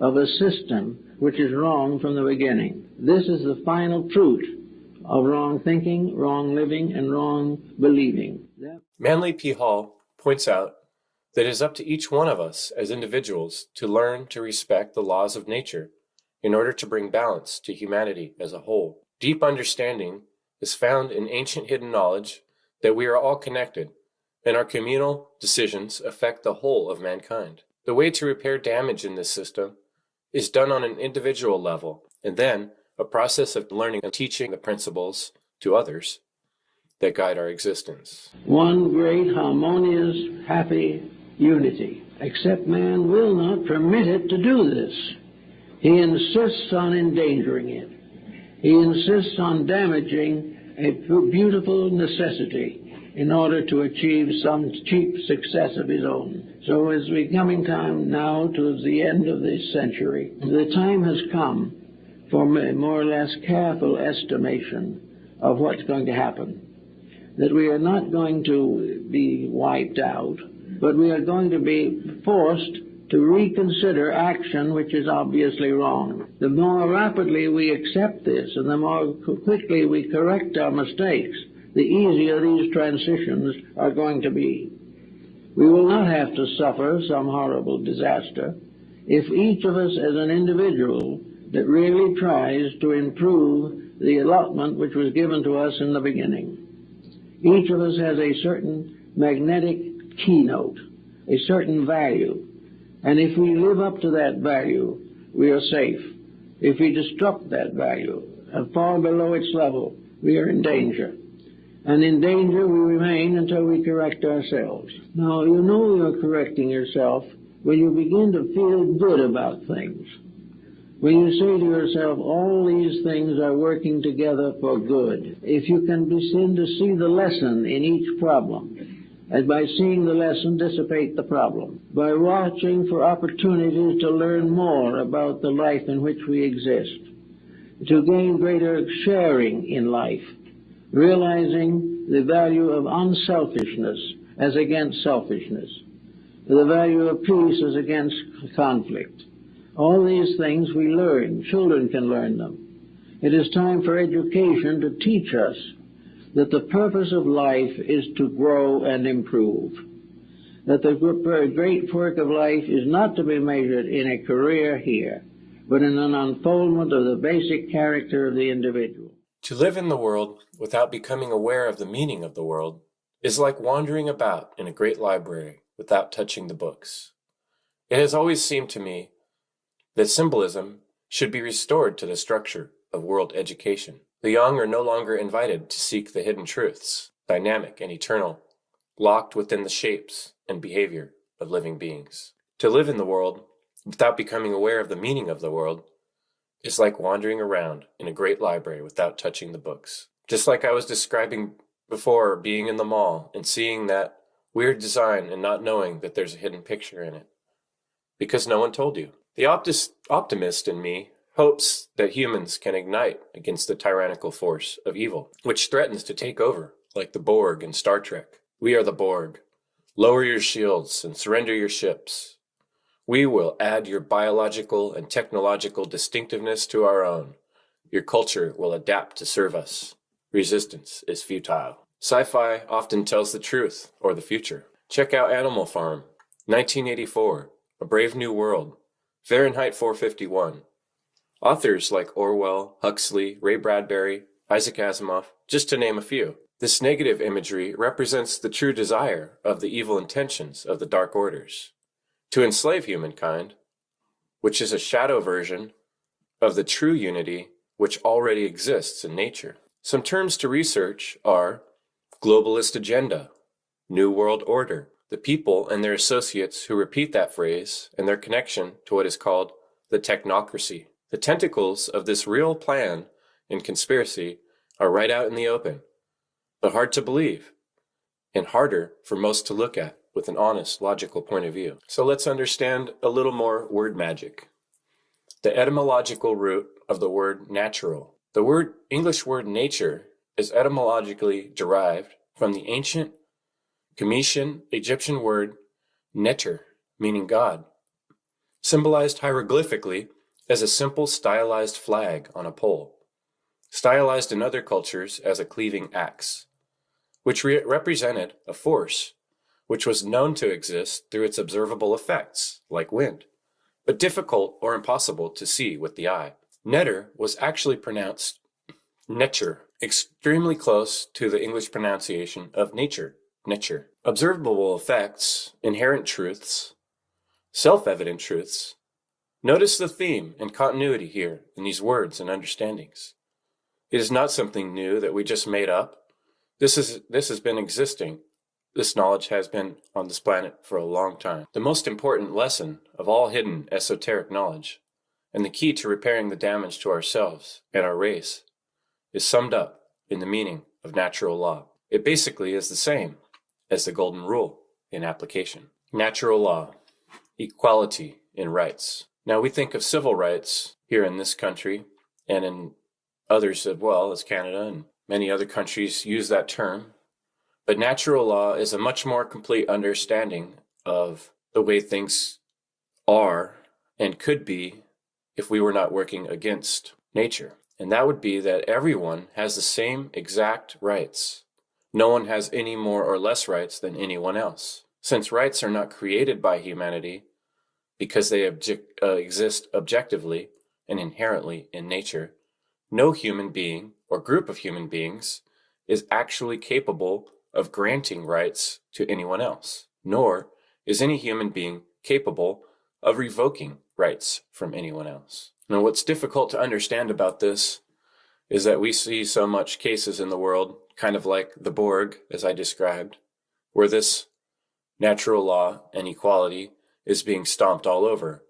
[SPEAKER 7] of a system which is wrong from the beginning. This is the final truth of wrong thinking, wrong living, and wrong believing.
[SPEAKER 4] Manly P. Hall points out that it is up to each one of us as individuals to learn to respect the laws of nature in order to bring balance to humanity as a whole. Deep understanding is found in ancient hidden knowledge that we are all connected, and our communal decisions affect the whole of mankind. The way to repair damage in this system is done on an individual level, and then a process of learning and teaching the principles to others that guide our existence.
[SPEAKER 7] One great, harmonious, happy unity. Except man will not permit it to do this. He insists on endangering it. He insists on damaging a beautiful necessity in order to achieve some cheap success of his own. So as we're coming time now towards the end of this century, the time has come for more or less careful estimation of what's going to happen. That we are not going to be wiped out, but we are going to be forced to reconsider action which is obviously wrong. The more rapidly we accept this and the more quickly we correct our mistakes, the easier these transitions are going to be. We will not have to suffer some horrible disaster if each of us as an individual that really tries to improve the allotment which was given to us in the beginning. Each of us has a certain magnetic keynote, a certain value, and if we live up to that value, we are safe. If we disrupt that value and fall below its level, we are in danger. And in danger we remain until we correct ourselves. Now, you know you're correcting yourself when you begin to feel good about things. When you say to yourself, all these things are working together for good. If you can begin to see the lesson in each problem, and by seeing the lesson dissipate the problem, by watching for opportunities to learn more about the life in which we exist, to gain greater sharing in life, realizing the value of unselfishness as against selfishness, the value of peace as against conflict. All these things we learn. Children can learn them. It is time for education to teach us that the purpose of life is to grow and improve. That the great work of life is not to be measured in a career here, but in an unfoldment of the basic character of the individual.
[SPEAKER 4] To live in the world without becoming aware of the meaning of the world is like wandering about in a great library without touching the books. It has always seemed to me that symbolism should be restored to the structure of world education.
[SPEAKER 6] The young are no longer invited to seek the hidden truths, dynamic and eternal, locked within the shapes and behavior of living beings. To live in the world without becoming aware of the meaning of the world is like wandering around in a great library without touching the books. Just like I was describing before, being in the mall and seeing that weird design and not knowing that there's a hidden picture in it, because no one told you. The optimist in me hopes that humans can ignite against the tyrannical force of evil, which threatens to take over, like the Borg in Star Trek. We are the Borg. Lower your shields and surrender your ships. We will add your biological and technological distinctiveness to our own. Your culture will adapt to serve us. Resistance is futile. Sci-fi often tells the truth or the future. Check out Animal Farm, 1984, A Brave New World, Fahrenheit 451. Authors like Orwell, Huxley, Ray Bradbury, Isaac Asimov, just to name a few. This negative imagery represents the true desire of the evil intentions of the Dark Orders to enslave humankind, which is a shadow version of the true unity which already exists in nature. Some terms to research are globalist agenda, New World Order, the people and their associates who repeat that phrase, and their connection to what is called the technocracy. The tentacles of this real plan and conspiracy are right out in the open, but hard to believe, and harder for most to look at with an honest, logical point of view. So let's understand a little more word magic. The etymological root of the word natural. The English word nature is etymologically derived from the ancient Cometian Egyptian word neter, meaning God, symbolized hieroglyphically as a simple stylized flag on a pole, stylized in other cultures as a cleaving axe, which represented a force which was known to exist through its observable effects, like wind, but difficult or impossible to see with the eye. Netter was actually pronounced netcher, extremely close to the English pronunciation of nature, nature. Observable effects, inherent truths, self-evident truths. Notice the theme and continuity here in these words and understandings. It is not something new that we just made up. This has been existing. This knowledge has been on this planet for a long time. The most important lesson of all hidden esoteric knowledge, and the key to repairing the damage to ourselves and our race, is summed up in the meaning of natural law. It basically is the same as the golden rule in application. Natural law, equality in rights. Now we think of civil rights here in this country and in others as well, as Canada and many other countries use that term. But natural law is a much more complete understanding of the way things are and could be if we were not working against nature. And that would be that everyone has the same exact rights. No one has any more or less rights than anyone else. Since rights are not created by humanity because they exist objectively and inherently in nature, no human being or group of human beings is actually capable of granting rights to anyone else, nor is any human being capable of revoking rights from anyone else. Now, what's difficult to understand about this is that we see so much cases in the world, kind of like the Borg, as I described, where this natural law and equality is being stomped all over,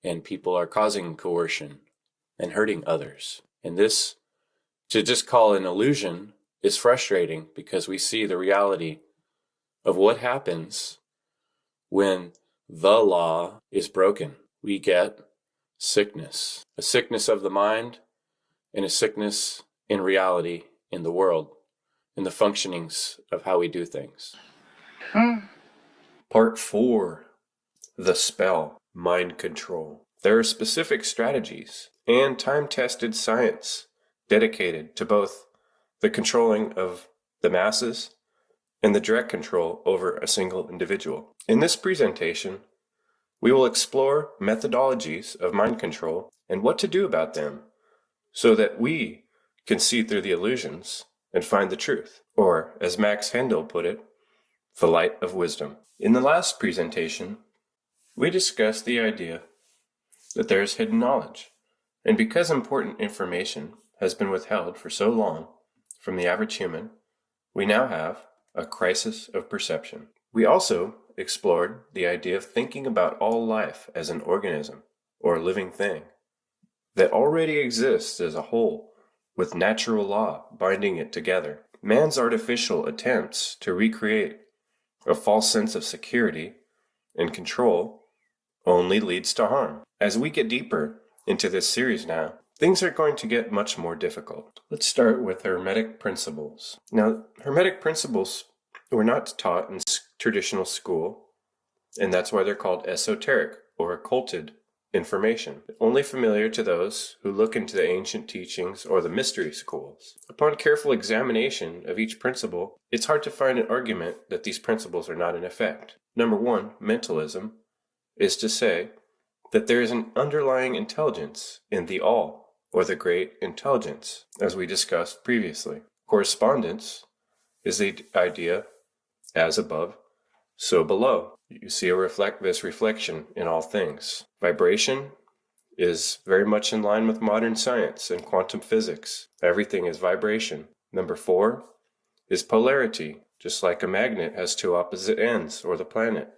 [SPEAKER 6] and people are causing coercion and hurting others. And this, to just call an illusion, is frustrating because we see the reality of what happens when the law is broken. We get sickness, a sickness of the mind and a sickness in reality in the world, in the functionings of how we do things.
[SPEAKER 4] Part 4, the spell, mind control. There are specific strategies and time-tested science dedicated to both the controlling of the masses and the direct control over a single individual. In this presentation, we will explore methodologies of mind control and what to do about them so that we can see through the illusions and find the truth, or as Max Hendel put it, the light of wisdom. In the last presentation, we discussed the idea that there is hidden knowledge, and because important information
[SPEAKER 6] has been withheld for so long from the average human, we now have a crisis of perception. We also explored the idea of thinking about all life as an organism or a living thing that already exists as a whole, with natural law binding it together. Man's artificial attempts to recreate a false sense of security and control only leads to harm. As we get deeper into this series now, things are going to get much more difficult. Let's start with Hermetic principles. Now, Hermetic principles were not taught in traditional school, and that's why they're called esoteric or occulted information, only familiar to those who look into the ancient teachings or the mystery schools. Upon careful examination of each principle, it's hard to find an argument that these principles are not in effect. Number one, mentalism, is to say that there is an underlying intelligence in the all, or the great intelligence, as we discussed previously. Correspondence is the idea as above, so below. You see this reflection in all things. Vibration is very much in line with modern science and quantum physics. Everything is vibration. Number four is polarity. Just like a magnet has two opposite ends, or the planet,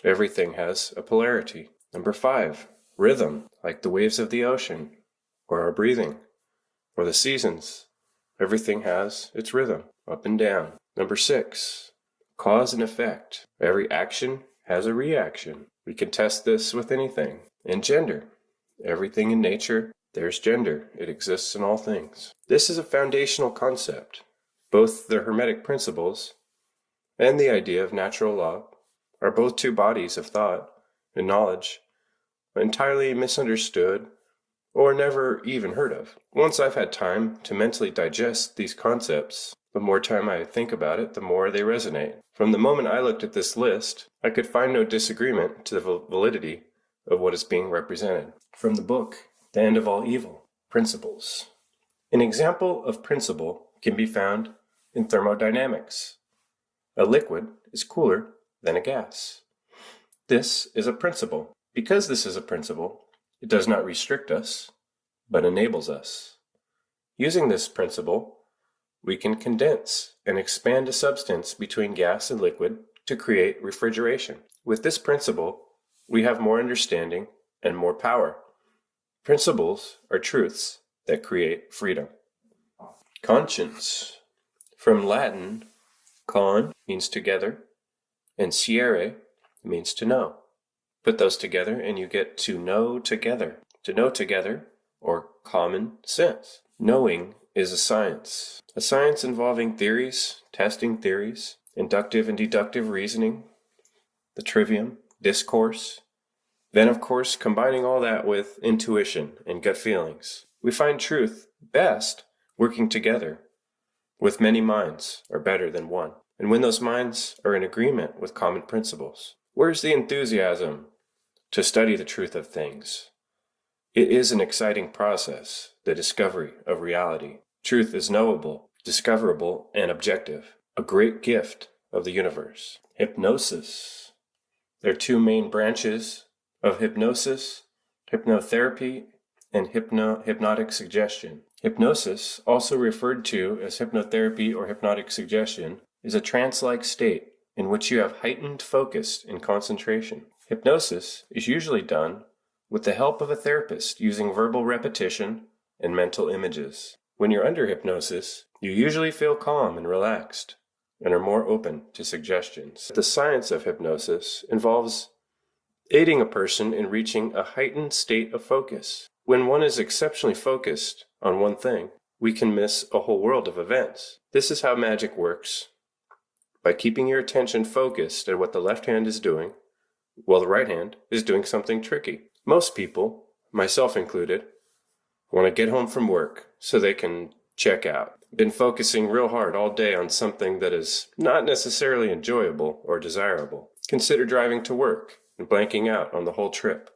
[SPEAKER 6] everything has a polarity. Number five, rhythm, like the waves of the ocean, or our breathing, or the seasons. Everything has its rhythm, up and down. Number six, cause and effect. Every action has a reaction. We can test this with anything. And gender. Everything in nature, there's gender. It exists in all things. This is a foundational concept. Both the Hermetic principles and the idea of natural law are both two bodies of thought and knowledge entirely misunderstood or never even heard of. Once I've had time to mentally digest these concepts, the more time I think about it, the more they resonate. From the moment I looked at this list, I could find no disagreement to the validity of what is being represented. From the book, The End of All Evil, Principles. An example of principle can be found in thermodynamics. A liquid is cooler than a gas. This is a principle. Because this is a principle, it does not restrict us, but enables us. Using this principle, we can condense and expand a substance between gas and liquid to create refrigeration. With this principle, we have more understanding and more power. Principles are truths that create freedom. Conscience. From Latin, con means together, and sciere means to know. Put those together and you get to know together. To know together, or common sense. Knowing is a science involving theories, testing theories, inductive and deductive reasoning, the trivium, discourse. Then, of course, combining all that with intuition and gut feelings. We find truth best working together, with many minds are better than one. And when those minds are in agreement with common principles, where's the enthusiasm to study the truth of things? It is an exciting process, the discovery of reality. Truth is knowable, discoverable, and objective, a great gift of the universe. Hypnosis. There are two main branches of hypnosis, hypnotherapy, and hypnotic suggestion. Hypnosis, also referred to as hypnotherapy or hypnotic suggestion, is a trance-like state in which you have heightened focus and concentration. Hypnosis is usually done with the help of a therapist using verbal repetition and mental images. When you're under hypnosis, you usually feel calm and relaxed and are more open to suggestions. The science of hypnosis involves aiding a person in reaching a heightened state of focus. When one is exceptionally focused on one thing, we can miss a whole world of events. This is how magic works. By keeping your attention focused at what the left hand is doing, while the right hand is doing something tricky. Most people, myself included, want to get home from work so they can check out. Been focusing real hard all day on something that is not necessarily enjoyable or desirable. Consider driving to work and blanking out on the whole trip,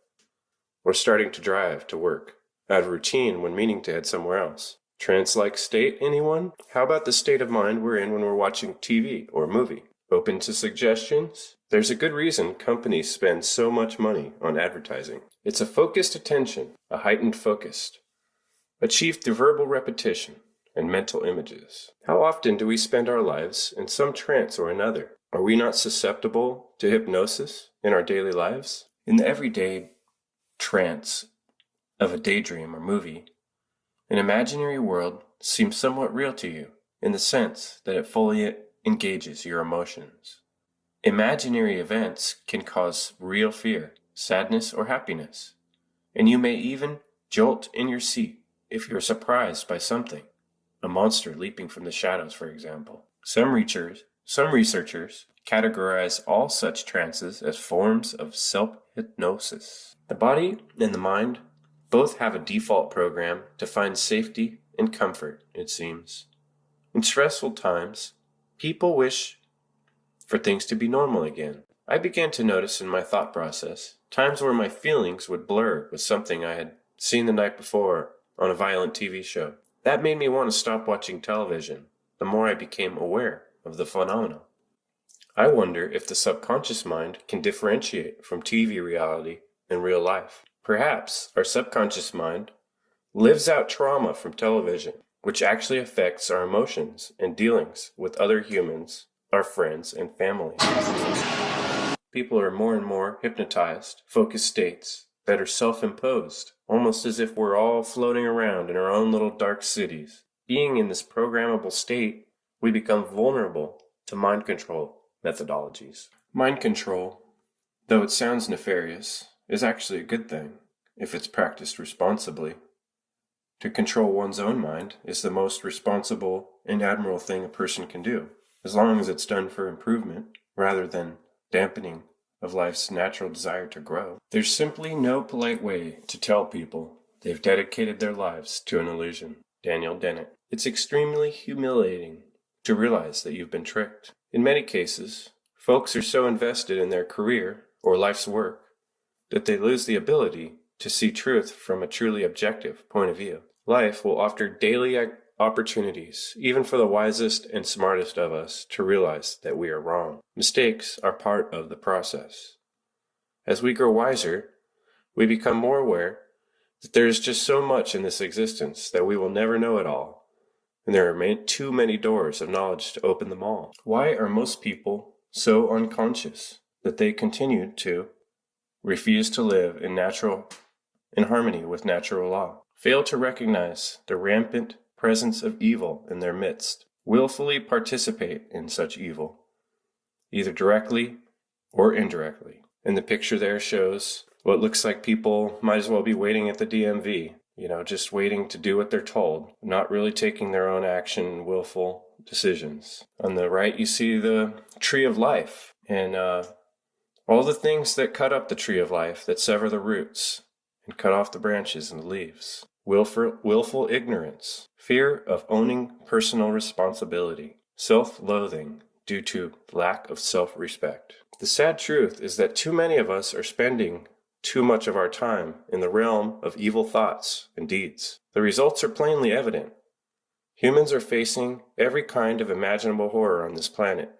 [SPEAKER 6] or starting to drive to work out of routine when meaning to head somewhere else. Trance-like state, anyone? How about the state of mind we're in when we're watching TV or a movie? Open to suggestions? There's a good reason companies spend so much money on advertising. It's a focused attention, a heightened focus.
[SPEAKER 4] achieved through verbal repetition and mental images. How often do we spend our lives in some trance or another? Are we not susceptible to hypnosis in our daily lives? In the everyday trance of a daydream or movie, an imaginary world seems somewhat real to you in the sense that it fully engages your emotions. Imaginary events can cause real fear, sadness, or happiness, and you may even jolt in your seat if you're surprised by something, a monster leaping from the shadows, for example. Some researchers categorize all such trances as forms of self-hypnosis. The body and the mind both have a default program to find safety and comfort, it seems. In stressful times, people wish for things to be normal again. I began to notice in my thought process times where my feelings would blur with something I had seen the night before on a violent TV show. That made me want to stop watching television the more I became aware of the phenomena. I wonder if the subconscious mind can differentiate from TV reality and real life. Perhaps our subconscious mind lives out trauma from television, which actually affects our emotions and dealings with other humans, our friends, and family. People are more and more hypnotized, focused states that are self-imposed, almost as if we're all floating around in our own little dark cities. Being in this programmable state, we become vulnerable to mind control methodologies. Mind control, though it sounds nefarious, is actually a good thing if it's practiced responsibly. To control one's own mind is the most responsible and admirable thing a person can do, as long as it's done for improvement rather than dampening of life's natural desire to grow. There's simply no polite way to tell people they've dedicated their lives to an illusion. Daniel Dennett. It's extremely humiliating to realize that you've been tricked. In many cases, folks are so invested in their career or life's work that they lose the ability to see truth from a truly objective point of view. Life will offer daily opportunities, even for the wisest and smartest of us, to realize that we are wrong. Mistakes are part of the process. As we grow wiser, we become more aware that there is just so much in this existence that we will never know it all, and there are too many doors of knowledge to open them all. Why are most people so unconscious that they continue to refuse to live in harmony with natural law, fail to recognize the rampant presence of evil in their midst, willfully participate in such evil, either directly or indirectly? And the picture there shows what looks like people might as well be waiting at the DMV, just waiting to do what they're told, not really taking their own action and willful decisions. On the right, you see the tree of life, and all the things that cut up the tree of life, that sever the roots and cut off the branches and the leaves. Willful ignorance, fear of owning personal responsibility, self-loathing due to lack of self-respect. The sad truth is that too many of us are spending too much of our time in the realm of evil thoughts and deeds. The results are plainly evident. Humans are facing every kind of imaginable horror on this planet,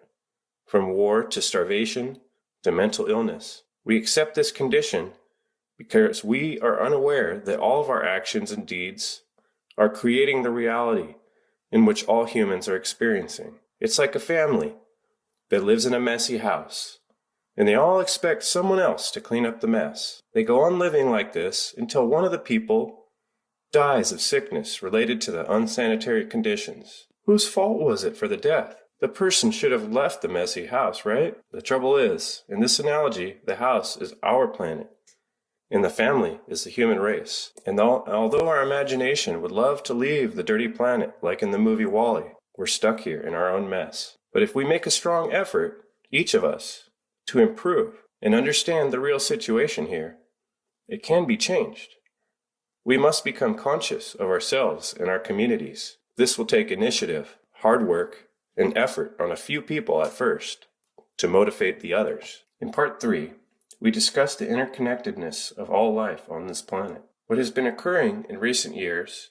[SPEAKER 4] from war to starvation to mental illness. We accept this condition because we are unaware that all of our actions and deeds are creating the reality in which all humans are experiencing. It's like a family that lives in a messy house, and they all expect someone else to clean up the mess. They go on living like this until one of the people dies of sickness related to the unsanitary conditions. Whose fault was it for the death? The person should have left the messy house, right? The trouble is, in this analogy, the house is our planet, and the family is the human race. And although our imagination would love to leave the dirty planet, like in the movie WALL-E, we're stuck here in our own mess. But if we make a strong effort, each of us, to improve and understand the real situation here, it can be changed. We must become conscious of ourselves and our communities. This will take initiative, hard work, and effort on a few people at first to motivate the others. In part 3, we discuss the interconnectedness of all life on this planet. What has been occurring in recent years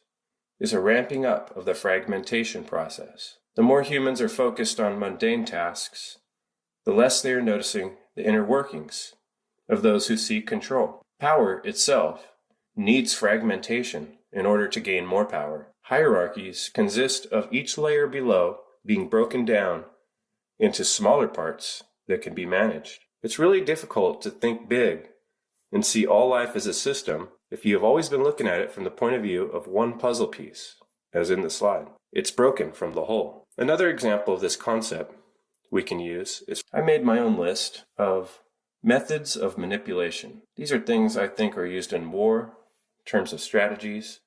[SPEAKER 4] is a ramping up of the fragmentation process. The more humans are focused on mundane tasks, the less they are noticing the inner workings of those who seek control. Power itself needs fragmentation in order to gain more power. Hierarchies consist of each layer below being broken down into smaller parts that can be managed. It's really difficult to think big and see all life as a system if you have always been looking at it from the point of view of one puzzle piece, as in the slide. It's broken from the whole. Another example of this concept we can use is I made my own list of methods of manipulation. These are things I think are used in war, in terms of strategies,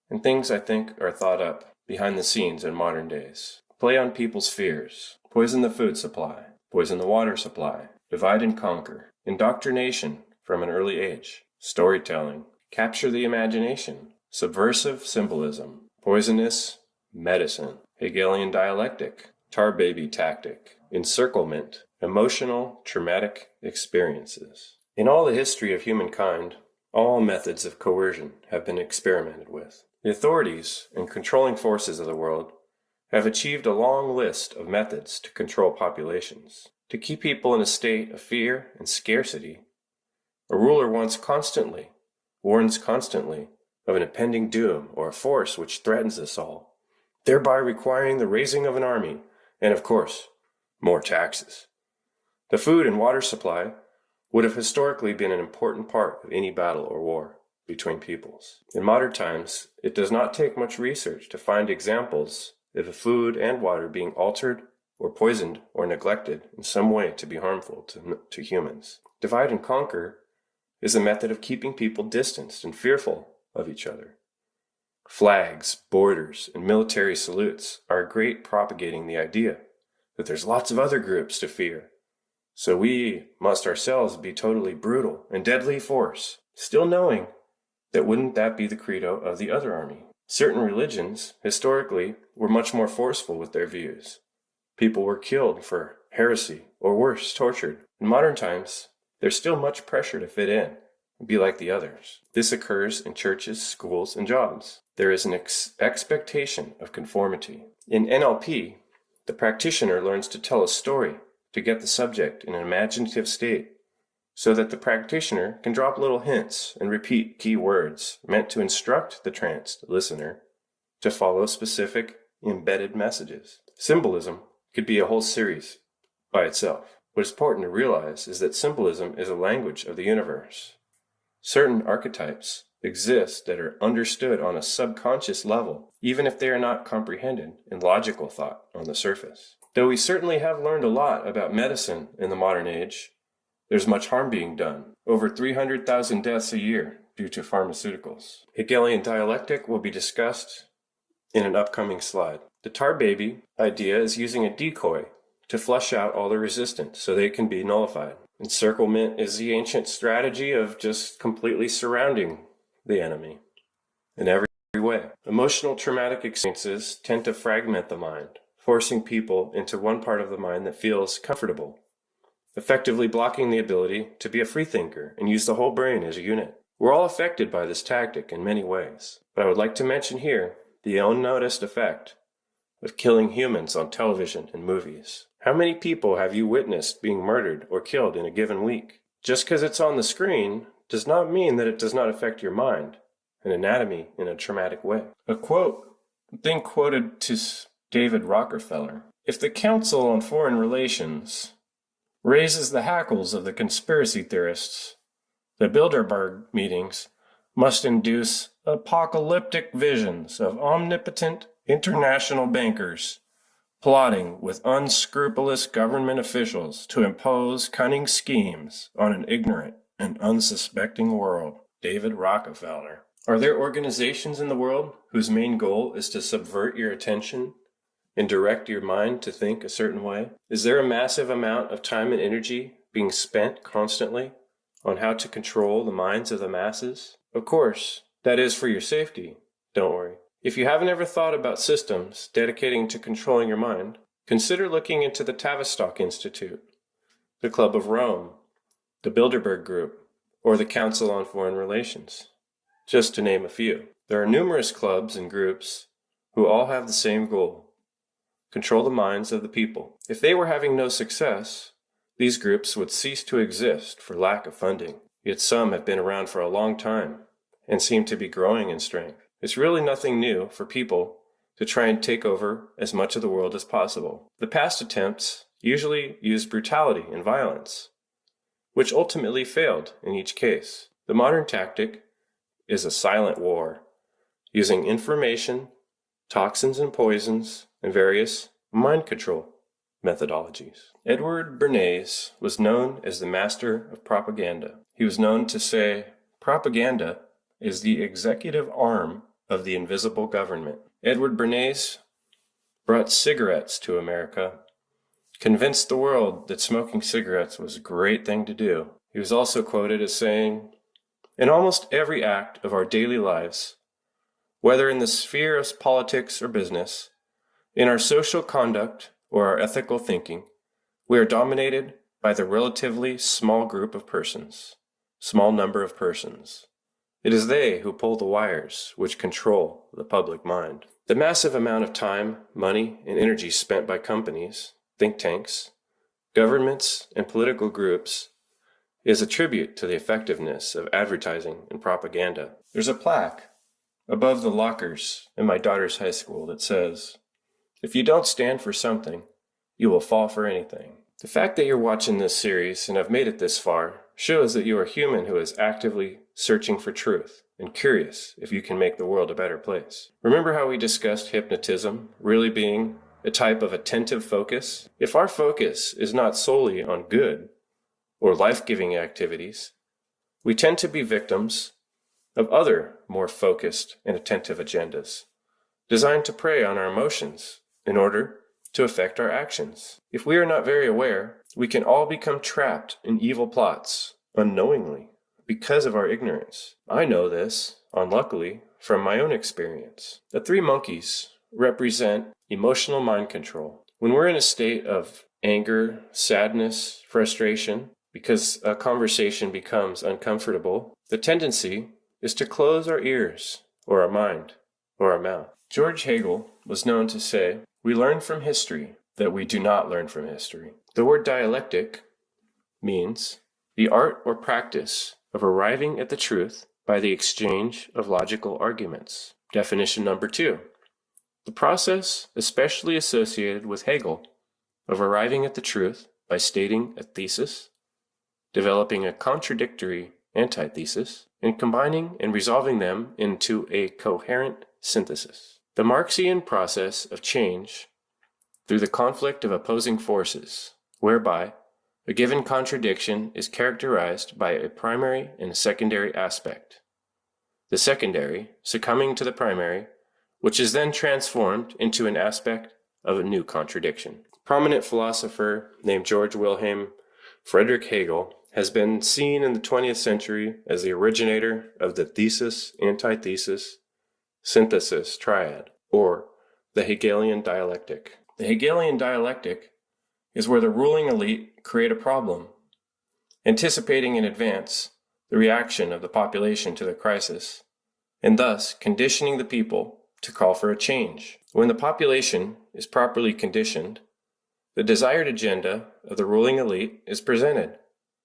[SPEAKER 4] and things I think are thought up behind the scenes in modern days. Play on people's fears, poison the food supply, poison the water supply, divide and conquer, indoctrination from an early age, storytelling, capture the imagination, subversive symbolism, poisonous medicine, Hegelian dialectic, tar baby tactic, encirclement, emotional traumatic experiences. In all the history of humankind, all methods of coercion have been experimented with. The authorities and controlling forces of the world have achieved a long list of methods to control populations. To keep people in a state of fear and scarcity, a ruler warns constantly of an impending doom or a force which threatens us all, thereby requiring the raising of an army and, of course, more taxes. The food and water supply would have historically been an important part of any battle or war between peoples. In modern times, it does not take much research to find examples of the food and water being altered or poisoned or neglected in some way to be harmful to humans. Divide and conquer is a method of keeping people distanced and fearful of each other. Flags, borders, and military salutes are great propagating the idea that there's lots of other groups to fear, so we must ourselves be totally brutal and deadly force, still knowing that wouldn't that be the credo of the other army? Certain religions, historically, were much more forceful with their views. People were killed for heresy, or worse, tortured. In modern times, there's still much pressure to fit in and be like the others. This occurs in churches, schools, and jobs. There is an expectation of conformity. In NLP, the practitioner learns to tell a story to get the subject in an imaginative state, so that the practitioner can drop little hints and repeat key words meant to instruct the tranced listener to follow specific embedded messages. Symbolism could be a whole series by itself. What is important to realize is that symbolism is a language of the universe. Certain archetypes exist that are understood on a subconscious level, even if they are not comprehended in logical thought on the surface. Though we certainly have learned a lot about medicine in the modern age, there's much harm being done. Over 300,000 deaths a year due to pharmaceuticals. Hegelian dialectic will be discussed in an upcoming slide. The tar baby idea is using a decoy to flush out all the resistance so they can be nullified. Encirclement is the ancient strategy of just completely surrounding the enemy in every way. Emotional traumatic experiences tend to fragment the mind, forcing people into one part of the mind that feels comfortable, effectively blocking the ability to be a free thinker and use the whole brain as a unit. We're all affected by this tactic in many ways, but I would like to mention here the unnoticed effect of killing humans on television and movies. How many people have you witnessed being murdered or killed in a given week? Just because it's on the screen does not mean that it does not affect your mind and anatomy in a traumatic way. A thing quoted to David Rockefeller: if the Council on Foreign Relations raises the hackles of the conspiracy theorists, the Bilderberg meetings must induce apocalyptic visions of omnipotent international bankers plotting with unscrupulous government officials to impose cunning schemes on an ignorant and unsuspecting world. David Rockefeller. Are there organizations in the world whose main goal is to subvert your attention and direct your mind to think a certain way? Is there a massive amount of time and energy being spent constantly on how to control the minds of the masses? Of course, that is for your safety. Don't worry. If you haven't ever thought about systems dedicating to controlling your mind, consider looking into the Tavistock Institute, the Club of Rome, the Bilderberg Group, or the Council on Foreign Relations, just to name a few. There are numerous clubs and groups who all have the same goal: control the minds of the people. If they were having no success, these groups would cease to exist for lack of funding. Yet some have been around for a long time and seem to be growing in strength. It's really nothing new for people to try and take over as much of the world as possible. The past attempts usually used brutality and violence, which ultimately failed in each case. The modern tactic is a silent war, using information, toxins and poisons, and various mind control methodologies. Edward Bernays was known as the master of propaganda. He was known to say, propaganda is the executive arm of the invisible government. Edward Bernays brought cigarettes to America, convinced the world that smoking cigarettes was a great thing to do. He was also quoted as saying, in almost every act of our daily lives, whether in the sphere of politics or business, in our social conduct or our ethical thinking, we are dominated by the relatively small number of persons. It is they who pull the wires which control the public mind. The massive amount of time, money, and energy spent by companies, think tanks, governments, and political groups is a tribute to the effectiveness of advertising and propaganda. There's a plaque above the lockers in my daughter's high school that says, if you don't stand for something, you will fall for anything. The fact that you're watching this series and have made it this far shows that you are a human who is actively searching for truth and curious if you can make the world a better place. Remember how we discussed hypnotism really being a type of attentive focus? If our focus is not solely on good or life-giving activities, we tend to be victims of other more focused and attentive agendas designed to prey on our emotions in order to affect our actions. If we are not very aware, we can all become trapped in evil plots unknowingly because of our ignorance. I know this, unluckily, from my own experience. The 3 monkeys represent emotional mind control. When we're in a state of anger, sadness, frustration, because a conversation becomes uncomfortable, the tendency is to close our ears, or our mind, or our mouth. George Hegel was known to say, we learn from history that we do not learn from history. The word dialectic means the art or practice of arriving at the truth by the exchange of logical arguments. Definition number 2. The process especially associated with Hegel of arriving at the truth by stating a thesis, developing a contradictory antithesis, and combining and resolving them into a coherent synthesis. The Marxian process of change through the conflict of opposing forces, whereby a given contradiction is characterized by a primary and a secondary aspect. The secondary succumbing to the primary, which is then transformed into an aspect of a new contradiction. A prominent philosopher named George Wilhelm Friedrich Hegel has been seen in the 20th century as the originator of the thesis, antithesis, synthesis triad, or the Hegelian dialectic. The Hegelian dialectic is where the ruling elite create a problem, anticipating in advance the reaction of the population to the crisis, and thus conditioning the people to call for a change. When the population is properly conditioned, the desired agenda of the ruling elite is presented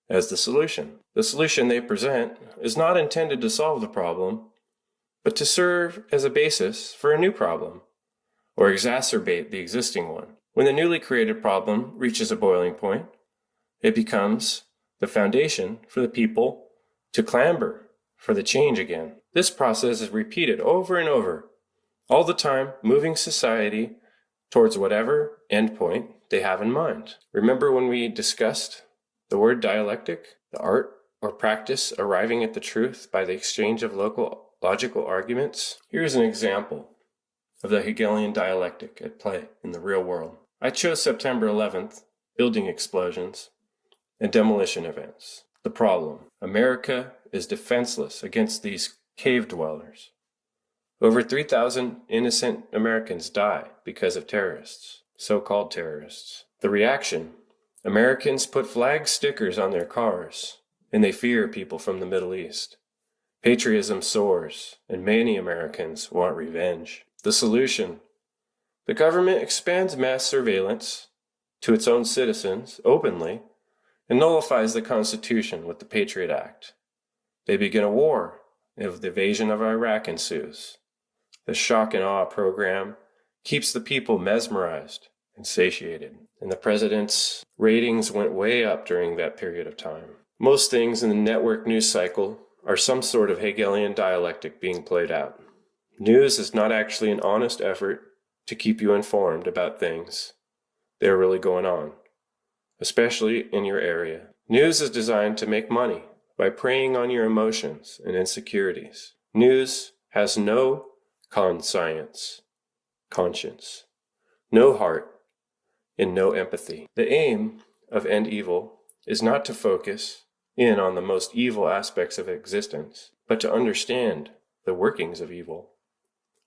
[SPEAKER 4] as the solution. The solution they present is not intended to solve the problem, but to serve as a basis for a new problem, or exacerbate the existing one. When the newly created problem reaches a boiling point, it becomes the foundation for the people to clamber for the change again. This process is repeated over and over, all the time moving society towards whatever endpoint they have in mind. Remember when we discussed the word dialectic, the art or practice arriving at the truth by the exchange of logical arguments? Here's an example of the Hegelian dialectic at play in the real world. I chose September 11th, building explosions, and demolition events. The problem: America is defenseless against these cave dwellers. Over 3,000 innocent Americans die because of terrorists, so-called terrorists. The reaction: Americans put flag stickers on their cars, and they fear people from the Middle East. Patriotism soars, and many Americans want revenge. The solution: the government expands mass surveillance to its own citizens openly and nullifies the Constitution with the Patriot Act. They begin a war if the invasion of Iraq ensues. The shock and awe program keeps the people mesmerized and satiated. And the president's ratings went way up during that period of time. Most things in the network news cycle are some sort of Hegelian dialectic being played out. News is not actually an honest effort to keep you informed about things that are really going on, especially in your area. News is designed to make money by preying on your emotions and insecurities. News has no conscience, no heart, and no empathy. The aim of End Evil is not to focus in on the most evil aspects of existence, but to understand the workings of evil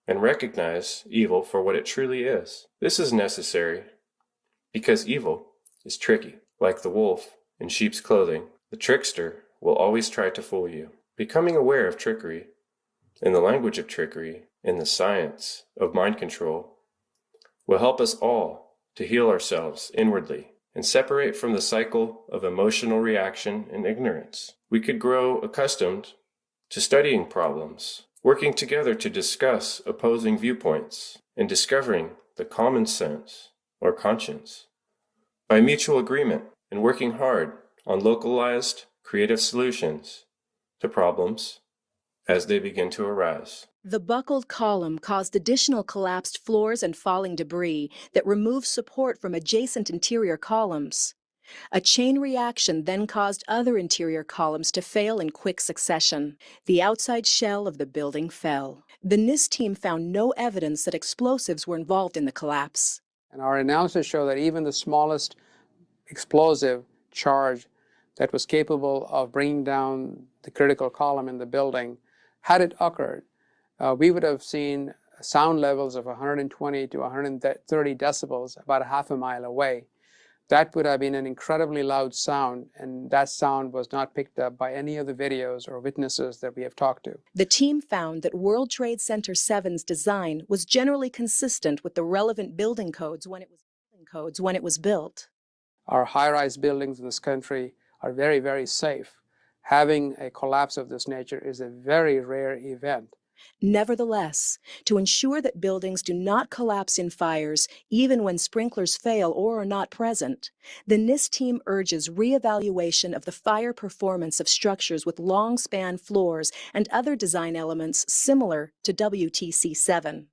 [SPEAKER 4] and recognize evil for what it truly is. This is necessary because evil is tricky. Like the wolf in sheep's clothing, the trickster will always try to fool you. Becoming aware of trickery, in the language of trickery, in the science of mind control, will help us all to heal ourselves inwardly and separate from the cycle of emotional reaction and ignorance. We could grow accustomed to studying problems, working together to discuss opposing viewpoints, and discovering the common sense or conscience by mutual agreement and working hard on localized, creative solutions to problems as they begin to arise.
[SPEAKER 8] The buckled column caused additional collapsed floors and falling debris that removed support from adjacent interior columns. A chain reaction then caused other interior columns to fail in quick succession. The outside shell of the building fell. The NIST team found no evidence that explosives were involved in the collapse.
[SPEAKER 9] And our analysis showed that even the smallest explosive charge that was capable of bringing down the critical column in the building, had it occurred, we would have seen sound levels of 120 to 130 decibels about a half a mile away. That would have been an incredibly loud sound, and that sound was not picked up by any of the videos or witnesses that we have talked to.
[SPEAKER 8] The team found that World Trade Center 7's design was generally consistent with the relevant building codes when it was built.
[SPEAKER 9] Our high-rise buildings in this country are very, very safe. Having a collapse of this nature is a very rare event.
[SPEAKER 8] Nevertheless, to ensure that buildings do not collapse in fires, even when sprinklers fail or are not present, the NIST team urges reevaluation of the fire performance of structures with long-span floors and other design elements similar to WTC-7.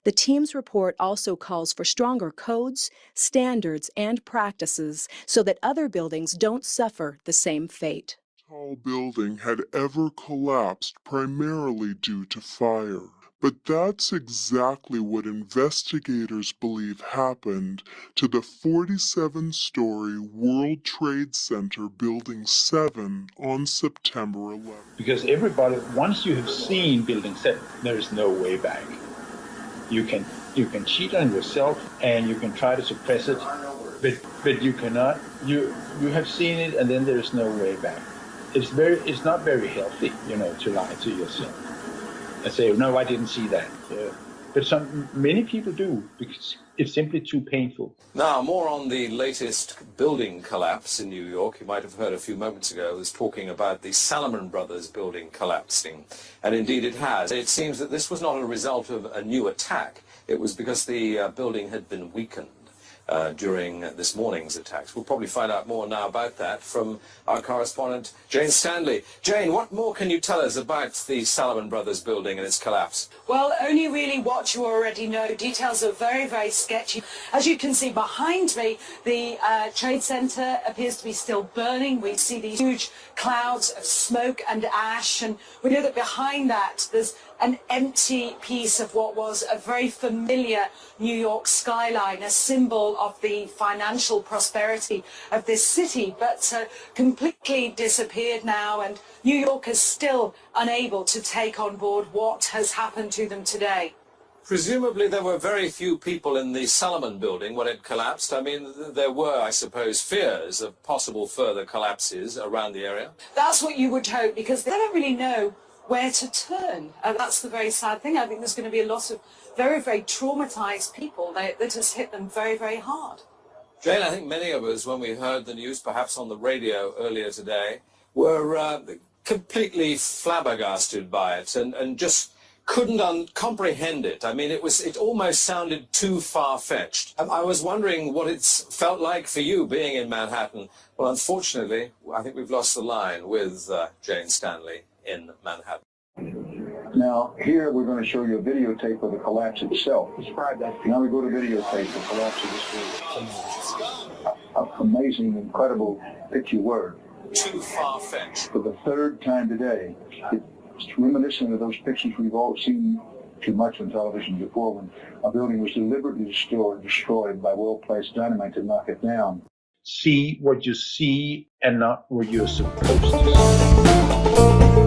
[SPEAKER 8] The team's report also calls for stronger codes, standards, and practices so that other buildings don't suffer the same fate.
[SPEAKER 10] Tall building had ever collapsed primarily due to fire. But that's exactly what investigators believe happened to the 47-story World Trade Center Building 7 on September 11th.
[SPEAKER 11] Because everybody, once you have seen Building 7, there is no way back. You can cheat on yourself and you can try to suppress it, but you cannot. You have seen it and then there is no way back. It's not very healthy, to lie to yourself and say, no, I didn't see that. But many people do because it's simply too painful.
[SPEAKER 12] Now, more on the latest building collapse in New York. You might have heard a few moments ago, I was talking about the Salomon Brothers building collapsing. And indeed it has. It seems that this was not a result of a new attack. It was because the building had been weakened during this morning's attacks. We'll probably find out more now about that from our correspondent, Jane Stanley. Jane, what more can you tell us about the Salomon Brothers building and its collapse?
[SPEAKER 13] Well, only really what you already know. Details are very, very sketchy. As you can see behind me, the Trade Center appears to be still burning. We see these huge clouds of smoke and ash, and we know that behind that there's an empty piece of what was a very familiar New York skyline, a symbol of the financial prosperity of this city, but completely disappeared now, and New York is still unable to take on board what has happened to them today.
[SPEAKER 12] Presumably there were very few people in the Salomon building when it collapsed. I mean, there were, I suppose, fears of possible further collapses around the area.
[SPEAKER 13] That's what you would hope, because they don't really know where to turn. That's the very sad thing. I think there's going to be a lot of very, very traumatized people that has hit them very, very hard.
[SPEAKER 12] Jane, I think many of us, when we heard the news, perhaps on the radio earlier today, were completely flabbergasted by it and just couldn't comprehend it. I mean, it almost sounded too far-fetched. I was wondering what it's felt like for you being in Manhattan. Well, unfortunately, I think we've lost the line with Jane Stanley in Manhattan.
[SPEAKER 14] Now, here we're going to show you a videotape of the collapse itself. Describe that. Now we go to videotape, the collapse of this building. Amazing, incredible picture word.
[SPEAKER 12] Too far-fetched.
[SPEAKER 14] For the third time today, it's reminiscent of those pictures we've all seen too much on television before, when a building was deliberately destroyed by well-placed dynamite to knock it down.
[SPEAKER 11] See what you see and not what you're supposed to see.